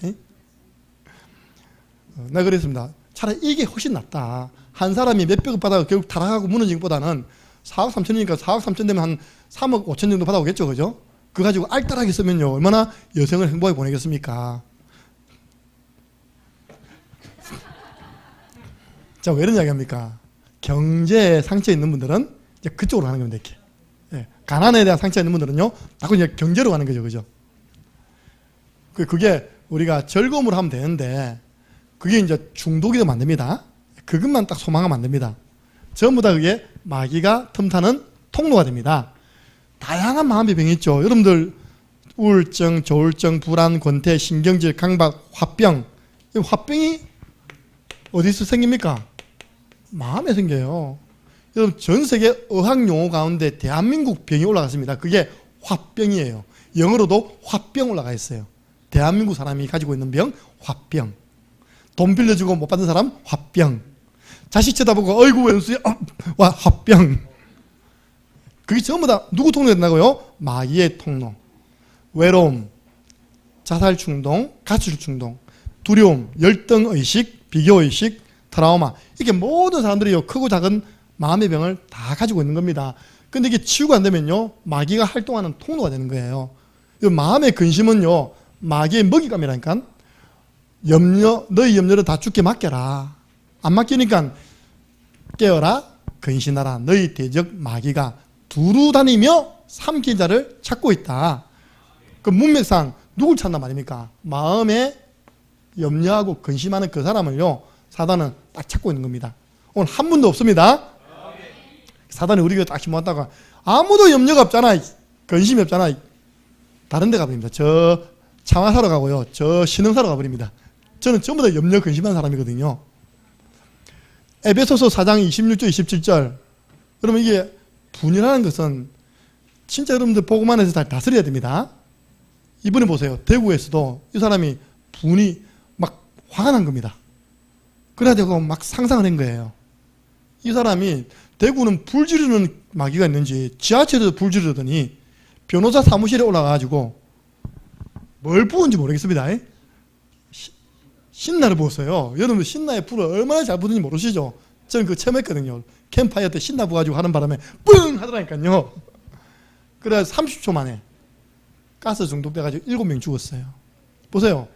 S1: 내가 그랬습니다. 차라리 이게 훨씬 낫다. 한 사람이 몇백억 받아가 결국 타락하고 무너진 것보다는 4억 3천이니까 4억 3천 되면 한 3억 5천 정도 받아오겠죠. 그죠? 그거 가지고 알뜰하게 쓰면요, 얼마나 여생을 행복하게 보내겠습니까? 자, 왜 이런 이야기 합니까? 경제에 상처 있는 분들은 이제 그쪽으로 가는 겁니다. 이렇게. 예. 가난에 대한 상처 있는 분들은요, 자꾸 이제 경제로 가는 거죠. 그죠? 그게 우리가 즐거움으로 하면 되는데, 그게 이제 중독이 되면 안 됩니다. 그것만 딱 소망하면 안 됩니다. 전부 다 그게 마귀가 틈타는 통로가 됩니다. 다양한 마음의 병이 있죠. 여러분들 우울증, 조울증, 불안, 권태, 신경질, 강박, 화병. 이 화병이 어디서 생깁니까? 마음에 생겨요. 여러분, 전 세계 의학 용어 가운데 대한민국 병이 올라갔습니다. 그게 화병이에요. 영어로도 화병 올라가 있어요. 대한민국 사람이 가지고 있는 병, 화병. 돈 빌려주고 못 받는 사람, 화병. 자식 쳐다보고 어이구 왼수야, 와, 화병. 그게 전부 다 누구 통로에 된다고요? 마귀의 통로. 외로움, 자살 충동, 가출 충동, 두려움, 열등 의식, 비교 의식, 트라우마. 이렇게 모든 사람들이 크고 작은 마음의 병을 다 가지고 있는 겁니다. 근데 이게 치유가 안 되면요, 마귀가 활동하는 통로가 되는 거예요. 이 마음의 근심은요, 마귀의 먹잇감이라니까. 너희 염려를 다 죽게 맡겨라. 안 맡기니까 깨어라, 근신하라. 너희 대적 마귀가 두루 다니며 삼킬 자를 찾고 있다. 그 문맥상 누굴 찾나 말입니까? 마음에 염려하고 근심하는 그 사람을요, 사단은 딱 찾고 있는 겁니다. 오늘 한 분도 없습니다. 사단이 우리 교회 딱 심어왔다가 아무도 염려가 없잖아, 근심이 없잖아, 다른 데 가버립니다. 저 창화사로 가고요, 저 신흥사로 가버립니다. 저는 전부 다 염려 근심한 사람이거든요. 에베소서 4장 26절 27절. 여러분, 이게 분이라는 것은 진짜 여러분들 보고만 해서 잘 다스려야 됩니다. 이번에 보세요. 대구에서도 이 사람이 분이 막 화가 난 겁니다. 그래가지고 막 상상을 한 거예요. 이 사람이, 대구는 불 지르는 마귀가 있는지 지하철에서 불 지르더니 변호사 사무실에 올라가가지고 뭘 부은지 모르겠습니다. 신나를 부었어요. 여러분, 신나의 불을 얼마나 잘 부는지 모르시죠? 저는 그거 처음 했거든요. 캠파이어 때 신나 부어가지고 하는 바람에 뿡 하더라니까요. 그래 30초 만에 가스 중독돼가지고 7명 죽었어요. 보세요.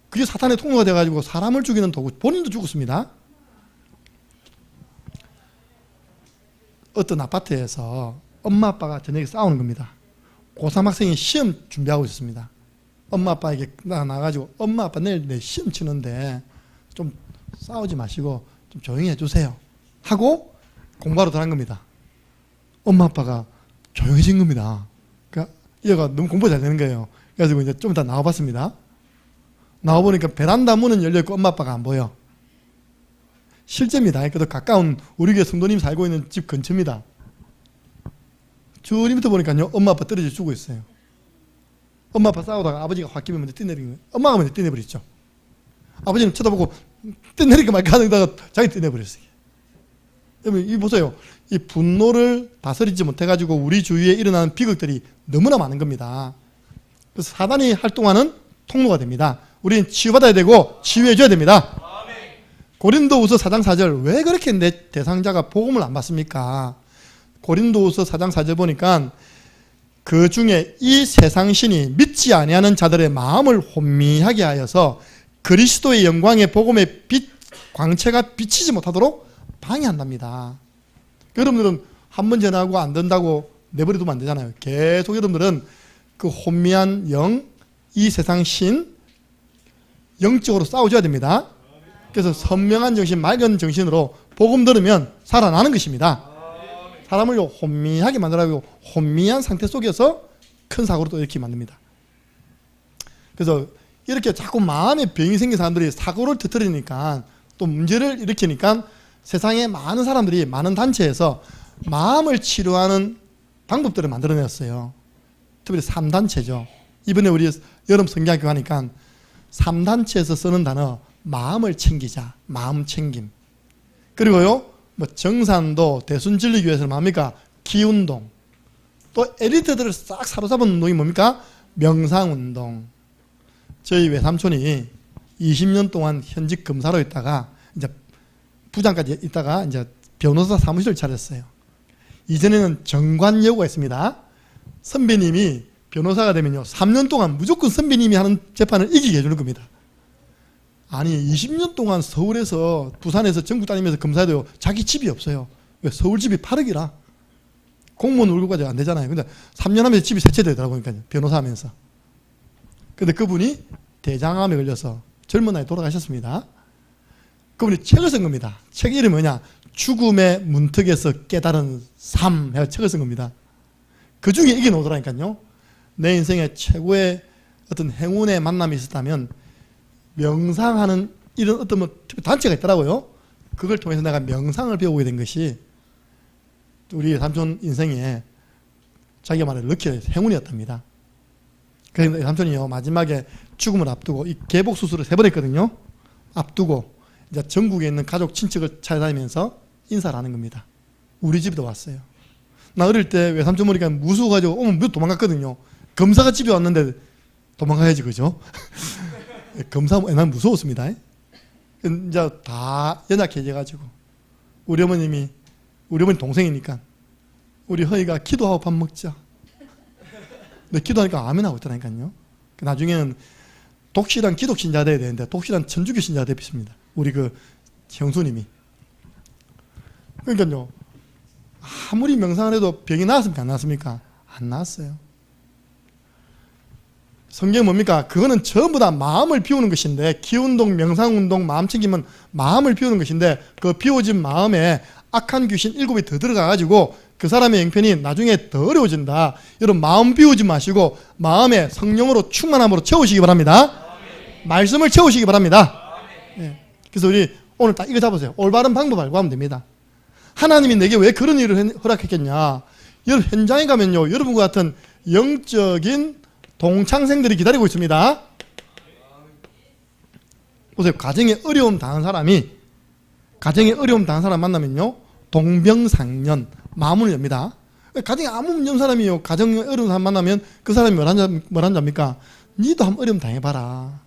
S1: 그게 사탄의 통로가 돼가지고 사람을 죽이는 도구, 본인도 죽었습니다. 어떤 아파트에서 엄마 아빠가 저녁에 싸우는 겁니다. 고3 학생이 시험 준비하고 있습니다. 엄마 아빠에게 나가가지고 엄마 아빠 내일 내 시험 치는데 좀 싸우지 마시고 좀 조용히 해주세요 하고 공부하러 들어간 겁니다. 엄마 아빠가 조용해진 겁니다. 그러니까 얘가 너무 공부 잘 되는 거예요. 그래서 이제 좀 이따 나와봤습니다. 나와보니까 베란다 문은 열려있고 엄마 아빠가 안 보여. 실제입니다. 그래도 가까운 우리 교회 성도님 살고 있는 집 근처입니다. 저 밑에 보니까요 엄마 아빠 떨어져 죽고 있어요. 엄마 아빠 싸우다가 아버지가 홧김에 먼저 뛰내린 거예요. 엄마가 먼저 뛰내버렸죠. 아버지는 쳐다보고 뛰내릴까 말까 하다가 자기 뛰내버렸어요. 여러분 이 보세요. 이 분노를 다스리지 못해가지고 우리 주위에 일어나는 비극들이 너무나 많은 겁니다. 그래서 사단이 활동하는 통로가 됩니다. 우리는 치유받아야 되고 치유해줘야 됩니다. 고린도후서 4장 4절 왜 그렇게 내 대상자가 복음을 안 받습니까? 고린도후서 4장 4절 보니까 그 중에 이 세상 신이 믿지 아니하는 자들의 마음을 혼미하게 하여서 그리스도의 영광의 복음의 빛 광채가 비치지 못하도록 방해한답니다. 여러분들은 한 번 전하고 안 된다고 내버려두면 안 되잖아요. 계속 여러분들은 그 혼미한 영, 이 세상 신 영적으로 싸워줘야 됩니다. 그래서 선명한 정신, 맑은 정신으로 복음 들으면 살아나는 것입니다. 사람을 혼미하게 만들어가지고 혼미한 상태 속에서 큰 사고를 또 일으키게 만듭니다. 그래서 이렇게 자꾸 마음에 병이 생긴 사람들이 사고를 터뜨리니까 또 문제를 일으키니까 세상에 많은 사람들이 많은 단체에서 마음을 치료하는 방법들을 만들어냈어요. 특별히 3단체죠. 이번에 우리 여름 성경학교 하니까 3단체에서 쓰는 단어 마음을 챙기자, 마음 챙김. 그리고요, 뭐 정산도 대순진리교회에서는 뭡니까? 기운동. 또 엘리트들을 싹 사로잡은 운동이 뭡니까? 명상운동. 저희 외삼촌이 20년 동안 현직 검사로 있다가 이제 부장까지 있다가 이제 변호사 사무실을 차렸어요. 이전에는 정관여고가 있습니다. 선배님이 변호사가 되면요 3년 동안 무조건 선배님이 하는 재판을 이기게 해주는 겁니다. 아니 20년 동안 서울에서 부산에서 전국 다니면서 검사해도 자기 집이 없어요. 왜? 서울 집이 8억이라 공무원 월급까지 안 되잖아요. 근데 3년 하면서 집이 세 채 되더라고요. 변호사 하면서. 근데 그분이 대장암에 걸려서 젊은 나이에 돌아가셨습니다. 그분이 책을 쓴 겁니다. 책 이름이 뭐냐? 죽음의 문턱에서 깨달은 삶 해서 책을 쓴 겁니다. 그 중에 이게 나오더라니까요. 내 인생에 최고의 어떤 행운의 만남이 있었다면 명상하는 이런 어떤 뭐 단체가 있더라고요. 그걸 통해서 내가 명상을 배우게 된 것이 우리 삼촌 인생에 자기가 말하는 럭키 행운이었답니다. 그래서 삼촌이요 마지막에 죽음을 앞두고 이 개복 수술을 3번 했거든요. 앞두고 이제 전국에 있는 가족 친척을 찾아다니면서 인사를 하는 겁니다. 우리 집에도 왔어요. 나 어릴 때 외삼촌 보니까 무서워가지고 오면 도망갔거든요. 검사가 집에 왔는데 도망가야지 그죠? 검사 난 무서웠습니다. 이제 다 연약해져가지고 우리 어머니 동생이니까 우리 허이가 기도하고 밥 먹자. 근데 기도하니까 아멘 하고 있더라니까요. 나중에는 독실한 기독 신자 돼야 되는데 독실한 천주교 신자 되십니다. 우리 그 형수님이. 그러니까요. 아무리 명상을 해도 병이 나았습니까? 안 나았습니까? 안 나았어요. 성경은 뭡니까? 그거는 전부 다 마음을 비우는 것인데 기운동, 명상운동, 마음 챙기면 마음을 비우는 것인데 그 비워진 마음에 악한 귀신 7이 더 들어가가지고 그 사람의 형편이 나중에 더 어려워진다. 여러분 마음 비우지 마시고 마음에 성령으로 충만함으로 채우시기 바랍니다. 말씀을 채우시기 바랍니다. 네. 그래서 우리 오늘 딱 이거 잡으세요. 올바른 방법 알고 하면 됩니다. 하나님이 내게 왜 그런 일을 허락했겠냐. 여러분 현장에 가면요 여러분과 같은 영적인 동창생들이 기다리고 있습니다. 보세요. 가정에 어려움 당한 사람 만나면요 동병상련 마음을 엽니다. 가정에 아무 문제 없는 사람이요 가정에 어려운 사람 만나면 그 사람이 뭐란 자입니까? 니도 한번 어려움 당해봐라.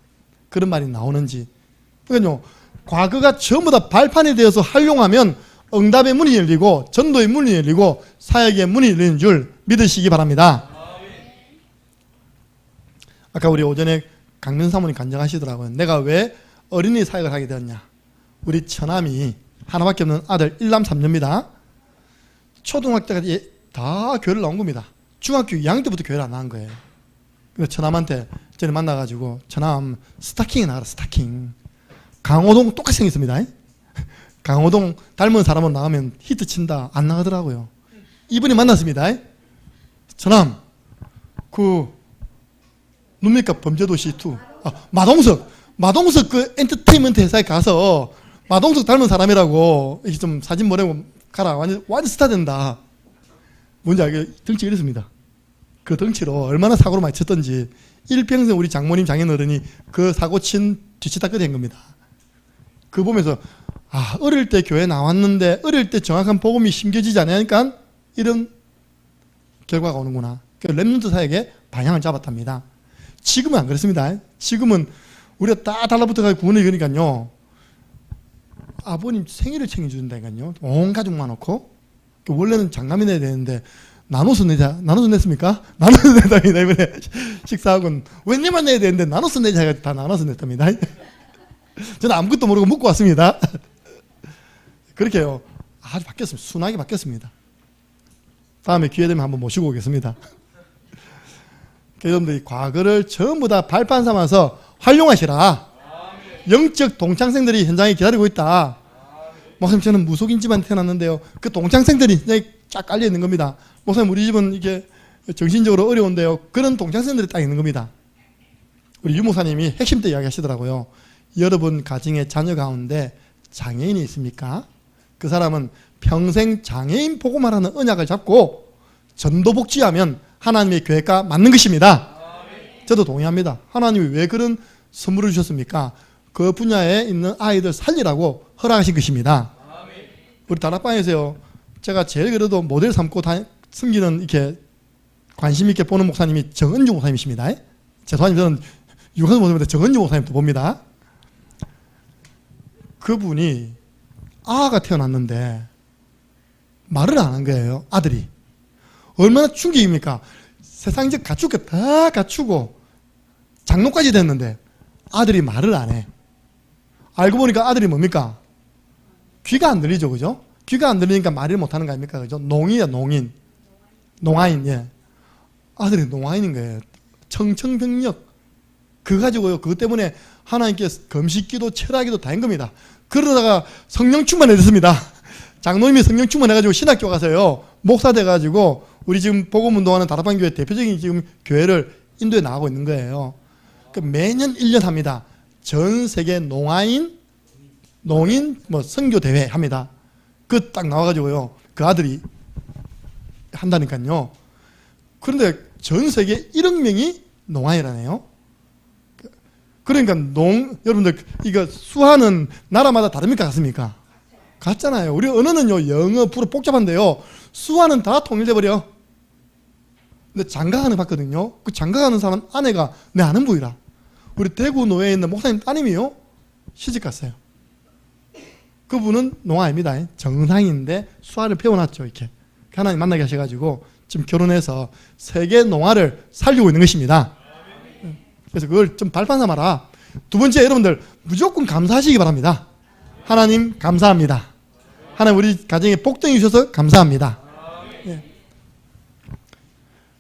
S1: 그런 말이 나오는지. 그러니까요 과거가 전부 다 발판이 되어서 활용하면 응답의 문이 열리고 전도의 문이 열리고 사역의 문이 열리는 줄 믿으시기 바랍니다. 아까 우리 오전에 강민 사모님 간증하시더라고요. 내가 왜 어린이 사역을 하게 되었냐. 우리 처남이 하나밖에 없는 아들 1남 3녀입니다. 초등학교 때까지 다 교회를 나온 겁니다. 중학교 2학년 때부터 교회를 안 나간 거예요. 그래서 처남한테 전에 만나가지고 처남 스타킹이 나가라 스타킹. 강호동 똑같이 생겼습니다. 강호동 닮은 사람은 나가면 히트 친다. 안 나가더라고요. 이분이 만났습니다. 처남 뭡니까 범죄도시 2 마동석 그 엔터테인먼트 회사에 가서 마동석 닮은 사람이라고 이렇게 좀 사진 보내고 가라. 완전 스타 된다. 뭔지 알게 덩치가 이랬습니다. 그 덩치로 얼마나 사고를 많이 쳤던지 일평생 우리 장모님 장인어른이 그 사고 친 뒤치다꺼리 한 겁니다. 그 보면서 어릴 때 교회 나왔는데 어릴 때 정확한 복음이 심겨지지 않으니까 이런 결과가 오는구나. 렘넌트 사역에 방향을 잡았답니다. 지금은 안 그렇습니다. 지금은 우리가 다 달라붙어가지고 구원을 이기니까요. 아버님 생일을 챙겨준다니까요. 온 가족만 놓고. 원래는 장남이 내야 되는데 나눠서 냈습니까? 나눠서 냈답니다. 이번에 식사하고는 웬일만 내야 되는데 나눠서 내자 해가지고 다 나눠서 냈답니다. 저는 아무것도 모르고 묻고 왔습니다. 그렇게요. 아주 바뀌었습니다. 순하게 바뀌었습니다. 다음에 기회 되면 한번 모시고 오겠습니다. 여러분들이 과거를 전부 다 발판 삼아서 활용하시라. 영적 동창생들이 현장에 기다리고 있다. 목사님 저는 무속인 집안 태어났는데요. 그 동창생들이 현장에 쫙 깔려 있는 겁니다. 목사님 우리 집은 이게 정신적으로 어려운데요. 그런 동창생들이 딱 있는 겁니다. 우리 유 목사님이 핵심 때 이야기하시더라고요. 여러분 가정의 자녀 가운데 장애인이 있습니까? 그 사람은 평생 장애인 복음하라는 언약을 잡고 전도복지하면 하나님의 계획과 맞는 것입니다. 저도 동의합니다. 하나님이 왜 그런 선물을 주셨습니까? 그 분야에 있는 아이들 살리라고 허락하신 것입니다. 우리 다락방에서요, 제가 제일 그래도 모델 삼고 섬기는 이렇게 관심 있게 보는 목사님이 정은주 목사님이십니다. 죄송합니다. 저는 유관수 목사님인데 정은주 목사님도 봅니다. 그분이 아가 태어났는데 말을 안 한 거예요. 아들이. 얼마나 충격입니까? 세상적 갖출 거 다 갖추고 장로까지 됐는데 아들이 말을 안 해. 알고 보니까 아들이 뭡니까? 귀가 안 들리죠, 그죠? 귀가 안 들리니까 말을 못 하는 거 아닙니까, 그죠? 농인이야, 농인. 농아인, 예. 아들이 농아인인 거예요. 청청병력. 그거 가지고요, 그것 때문에 하나님께 금식기도, 철학기도 다 한 겁니다. 그러다가 성령 충만해졌습니다. 장로님이 성령 충만해가지고 신학교 가서요, 목사 돼가지고 우리 지금 복음운동하는 다락방교회 대표적인 지금 교회를 인도에 나가고 있는 거예요. 그러니까 매년 1년 합니다. 전 세계 농인 선교 대회 합니다. 그 딱 나와가지고요, 그 아들이 한다니까요. 그런데 전 세계 1억 명이 농아이라네요. 그러니까 여러분들 이거 수하는 나라마다 다릅니까, 같습니까? 같잖아요. 우리 언어는요, 영어, 불어 복잡한데요, 수하는 다 통일돼버려. 근데 장가가는 봤거든요. 그 장가가는 사람 아내가 내 아는 부이라. 우리 대구 노회에 있는 목사님 따님이요, 시집 갔어요. 그분은 농아입니다. 정상인데 수아를 배워놨죠. 이렇게 하나님 만나게 하셔가지고 지금 결혼해서 세계 농아를 살리고 있는 것입니다. 그래서 그걸 좀 발판 삼아라. 두 번째, 여러분들 무조건 감사하시기 바랍니다. 하나님 감사합니다. 하나님 우리 가정에 복덩이 주셔서 감사합니다. 예.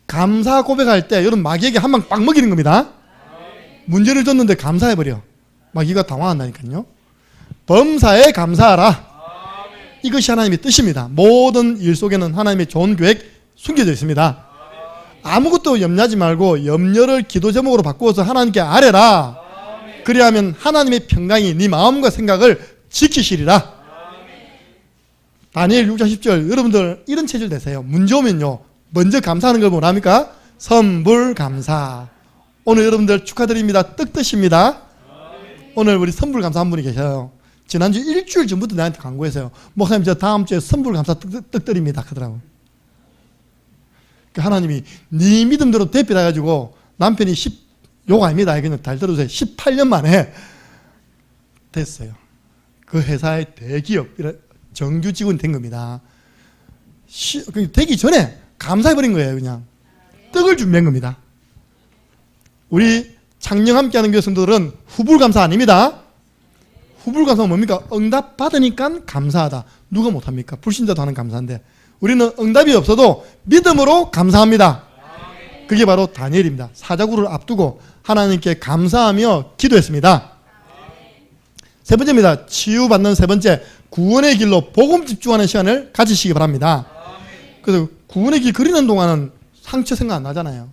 S1: 감사 고백할 때 여러분 마귀에게 한 방 빵 먹이는 겁니다. 문제를 줬는데 감사해버려. 마귀가 당황한다니까요. 범사에 감사하라. 이것이 하나님의 뜻입니다. 모든 일 속에는 하나님의 좋은 계획 숨겨져 있습니다. 아무것도 염려하지 말고 염려를 기도 제목으로 바꾸어서 하나님께 아뢰라. 그리하면 하나님의 평강이 네 마음과 생각을 지키시리라. 다니엘 6장 10절, 여러분들 이런 체질 되세요. 문제 오면요, 먼저 감사하는 걸 뭐랍니까? 선불 감사. 오늘 여러분들 축하드립니다. 떡 드십니다. 오늘 우리 선불 감사 한 분이 계셔요. 지난주 일주일 전부터 나한테 광고했어요. 목사님 저 다음 주에 선불 감사 떡 드립니다 하더라고. 하나님이 네 믿음대로 대피해가지고 남편이 욕 아닙니다. 그냥 잘 들어주세요. 18년 만에 됐어요. 그 회사의 대기업 정규 직원이 된 겁니다. 되기 전에 감사해버린 거예요. 그냥 떡을 준비한 겁니다. 우리 창녕 함께하는 교회 성도들은 후불감사 아닙니다. 후불감사가 뭡니까? 응답 받으니까 감사하다. 누가 못합니까? 불신자도 하는 감사인데 우리는 응답이 없어도 믿음으로 감사합니다. 그게 바로 다니엘입니다. 사자굴을 앞두고 하나님께 감사하며 기도했습니다. 세 번째입니다. 치유받는 세 번째, 구원의 길로 복음 집중하는 시간을 가지시기 바랍니다. 그래서 구원의 길 그리는 동안은 상처 생각 안 나잖아요.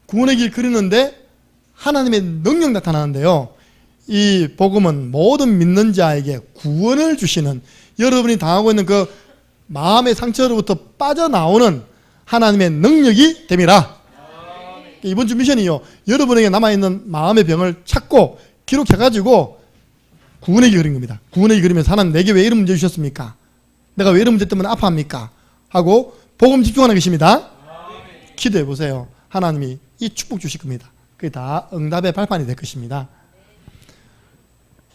S1: 구원의 길 그리는데 하나님의 능력 나타나는데요. 이 복음은 모든 믿는 자에게 구원을 주시는, 여러분이 당하고 있는 그 마음의 상처로부터 빠져나오는 하나님의 능력이 됩니다. 이번 주 미션이요, 여러분에게 남아있는 마음의 병을 찾고 기록해가지고 구원의 길 그린 겁니다. 구원의 길 그리면서 하나님 내게 왜 이런 문제 주셨습니까? 내가 왜 이런 문제 때문에 아파합니까? 하고 복음 집중하는 것입니다. 기도해 보세요. 하나님이 이 축복 주실 겁니다. 그게 다 응답의 발판이 될 것입니다.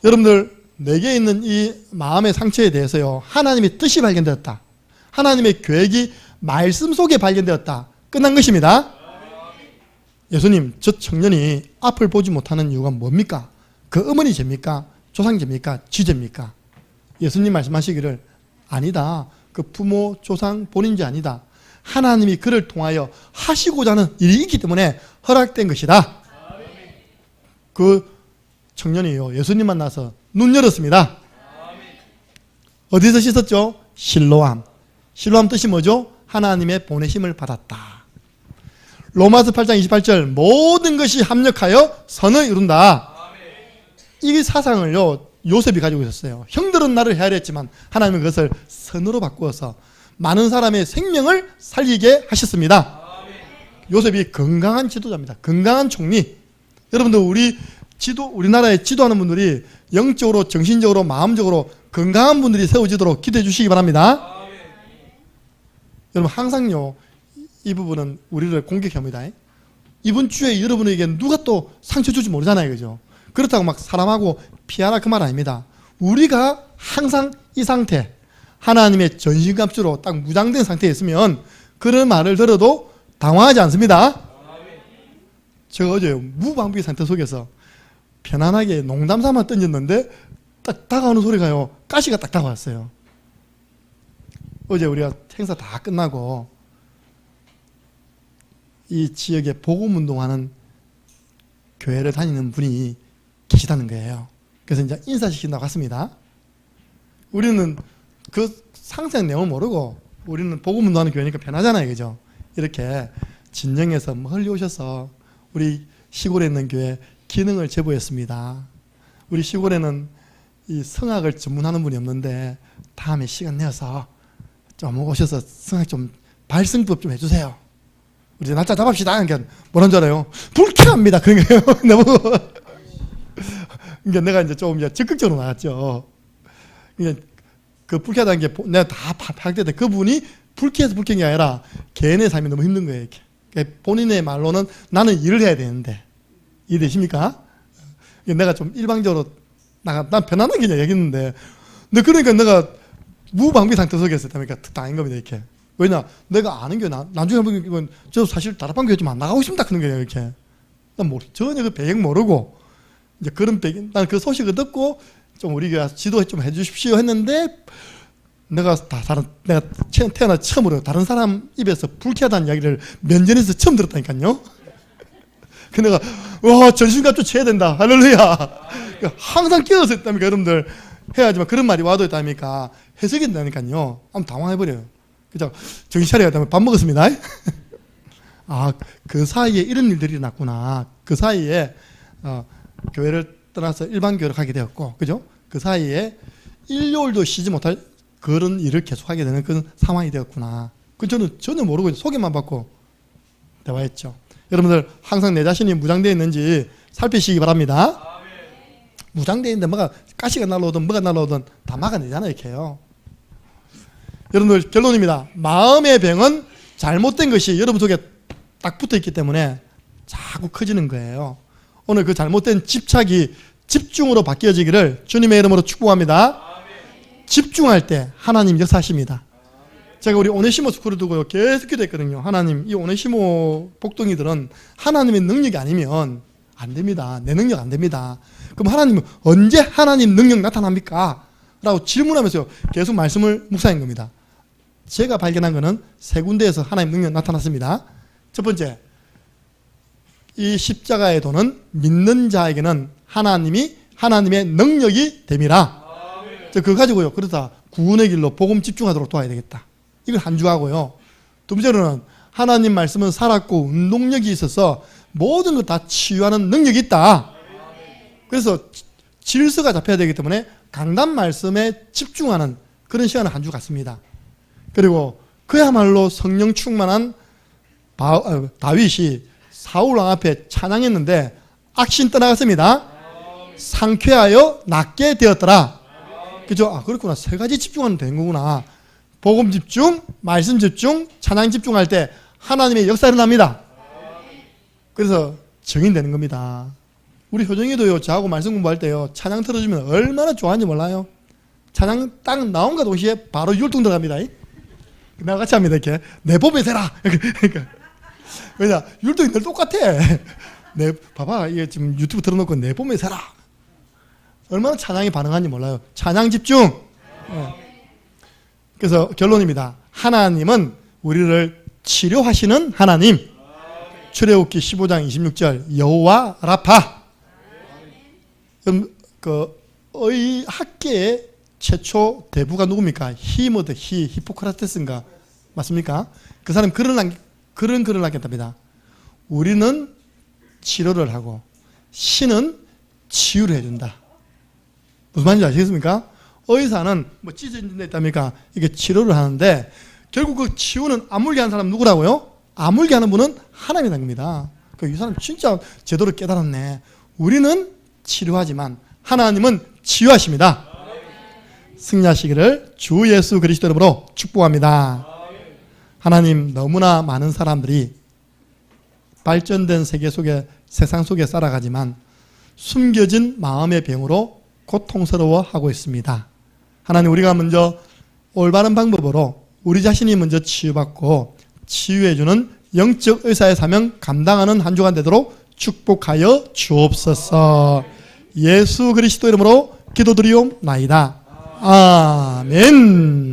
S1: 여러분들, 내게 있는 이 마음의 상처에 대해서요, 하나님의 뜻이 발견되었다, 하나님의 계획이 말씀 속에 발견되었다, 끝난 것입니다. 예수님, 저 청년이 앞을 보지 못하는 이유가 뭡니까? 그 어머니 죄입니까? 조상죄입니까? 지죄입니까? 예수님 말씀하시기를 아니다, 그 부모, 조상, 본인 죄 아니다, 하나님이 그를 통하여 하시고자 하는 일이 있기 때문에 허락된 것이다. 그 청년이요, 예수님 만나서 눈 열었습니다. 어디서 씻었죠? 실로암. 실로암 뜻이 뭐죠? 하나님의 보내심을 받았다. 로마서 8장 28절, 모든 것이 합력하여 선을 이룬다. 이 사상을요, 요셉이 가지고 있었어요. 형들은 나를 해야 했지만 하나님은 그것을 선으로 바꾸어서 많은 사람의 생명을 살리게 하셨습니다. 요셉이 건강한 지도자입니다. 건강한 총리. 여러분들, 우리나라에 지도하는 분들이 영적으로, 정신적으로, 마음적으로 건강한 분들이 세워지도록 기도해 주시기 바랍니다. 여러분, 항상요, 이 부분은 우리를 공격합니다. 이번 주에 여러분에게 누가 또 상처 줄지 모르잖아요. 그죠? 그렇다고 막 사람하고 피하라, 그 말 아닙니다. 우리가 항상 이 상태, 하나님의 전신갑주로 딱 무장된 상태에 있으면 그런 말을 들어도 당황하지 않습니다. 제가 어제 무방비 상태 속에서 편안하게 농담 삼아 던졌는데 딱 다가오는 소리가요, 가시가 딱 다가왔어요. 어제 우리가 행사 다 끝나고 이 지역에 복음운동하는 교회를 다니는 분이 계시다는 거예요. 그래서 이제 인사시킨다고 했습니다. 우리는 그 상세한 내용을 모르고, 우리는 복음운동하는 교회니까 편하잖아요. 그죠? 이렇게 진정해서 멀리 오셔서 우리 시골에 있는 교회 기능을 제보했습니다. 우리 시골에는 이 성악을 전문하는 분이 없는데 다음에 시간 내어서 좀 오셔서 성악 좀 발성법 좀 해주세요. 우리 날짜 잡읍시다. 그러니까 뭐라는 줄 알아요? 불쾌합니다. 그런 거예요. 너무. 그러니까 내가 이제 좀 이제 적극적으로 나갔죠. 그러니까 그 불쾌하다는 게 내가 다 파악됐다. 그분이 불쾌해서 불쾌한 게 아니라 개인의 삶이 너무 힘든 거예요. 그러니까 본인의 말로는 나는 일을 해야 되는데, 이해되십니까? 내가 좀 일방적으로 난 편안하게 그냥 얘기했는데, 그러니까 내가 무방비 상태 속에서 그러니까 당한 겁니다. 이렇게. 왜냐, 내가 아는 게 나중에 보면 저 사실 다락방 교회 좀 안 나가고 싶다 그런 거예요. 이렇게. 난 전혀 그 배경 모르고 이제 그런 배경, 난 그 소식을 듣고 좀 우리 교회 지도 좀 해주십시오 했는데, 내가 태어나 처음으로 다른 사람 입에서 불쾌하다는 이야기를 면전에서 처음 들었다니까요. 그 내가 와, 전신갑주 쳐야 된다. 할렐루야. 항상 끼어서 있다니까. 여러분들 해야지만 그런 말이 와도 있다니까 해석이 된다니까요. 한번 당황해버려요. 그죠? 정신 차려야 되면 밥 먹었습니다. 아, 그 사이에 이런 일들이 일어났구나. 그 사이에 교회를 떠나서 일반 교회를 가게 되었고, 그죠? 그 사이에 일요일도 쉬지 못할 그런 일을 계속하게 되는 그런 상황이 되었구나. 저는 전혀 모르고 소개만 받고 대화했죠. 여러분들 항상 내 자신이 무장되어 있는지 살피시기 바랍니다. 무장되어 있는데 뭐가 가시가 날라오든 뭐가 날라오든 다 막아내잖아요. 이렇게요. 여러분들, 결론입니다. 마음의 병은 잘못된 것이 여러분 속에 딱 붙어있기 때문에 자꾸 커지는 거예요. 오늘 그 잘못된 집착이 집중으로 바뀌어지기를 주님의 이름으로 축복합니다. 집중할 때 하나님 역사하십니다. 제가 우리 오네시모 스쿨을 두고요, 계속 기도했거든요. 하나님, 이 오네시모 복덩이들은 하나님의 능력이 아니면 안 됩니다. 내 능력 안 됩니다. 그럼 하나님은 언제 하나님 능력 나타납니까? 라고 질문하면서 계속 말씀을 묵상한 겁니다. 제가 발견한 것은 세 군데에서 하나님 능력 나타났습니다. 첫 번째, 이 십자가의 도는 믿는 자에게는 하나님의 능력이 됨이라. 그거 가지고요. 그러다 구원의 길로 복음 집중하도록 도와야 되겠다. 이걸 한 주 하고요. 두 번째로는 하나님 말씀은 살았고 운동력이 있어서 모든 것 다 치유하는 능력이 있다. 그래서 질서가 잡혀야 되기 때문에 강단 말씀에 집중하는 그런 시간을 한 주 갖습니다. 그리고 그야말로 성령 충만한 다윗이 사울 왕 앞에 찬양했는데 악신 떠나갔습니다. 상쾌하여 낫게 되었더라. 그죠? 그렇구나. 세 가지 집중하면 되는 거구나. 복음 집중, 말씀 집중, 찬양 집중할 때 하나님의 역사 일어납니다. 그래서 정인되는 겁니다. 우리 효정이도요, 저하고 말씀 공부할 때요, 찬양 틀어주면 얼마나 좋아하는지 몰라요. 찬양 딱 나온과 동시에 바로 율동 들어갑니다. 나와 같이 합니다. 이렇게 내 몸에 대라. 그러니까 왜냐, 율동이 늘 똑같아. 봐봐, 이게 지금 유튜브 틀어놓고 내 몸에 대라. 얼마나 찬양이 반응하는지 몰라요. 찬양 집중. 그래서 결론입니다. 하나님은 우리를 치료하시는 하나님. 출애굽기 15장 26절 여호와 라파. 의학계의 최초 대부가 누굽니까? 히포크라테스인가? 맞습니까? 그 사람 그런 글을 남겼답니다. 우리는 치료를 하고 신은 치유를 해준다. 무슨 말인지 아시겠습니까? 의사는 뭐 찢어진 데 있답니까? 이게 치료를 하는데 결국 그 치유는 아물게 하는 사람 누구라고요? 아물게 하는 분은 하나님이라는 겁니다. 이 사람 진짜 제대로 깨달았네. 우리는 치료하지만 하나님은 치유하십니다. 승리하시기를 주 예수 그리스도 이름으로 축복합니다. 하나님, 너무나 많은 사람들이 발전된 세상 속에 살아가지만 숨겨진 마음의 병으로 고통스러워하고 있습니다. 하나님, 우리가 먼저 올바른 방법으로 우리 자신이 먼저 치유받고 치유해주는 영적 의사의 사명 감당하는 한 주간 되도록 축복하여 주옵소서. 예수 그리스도 이름으로 기도드리옵나이다. 아멘.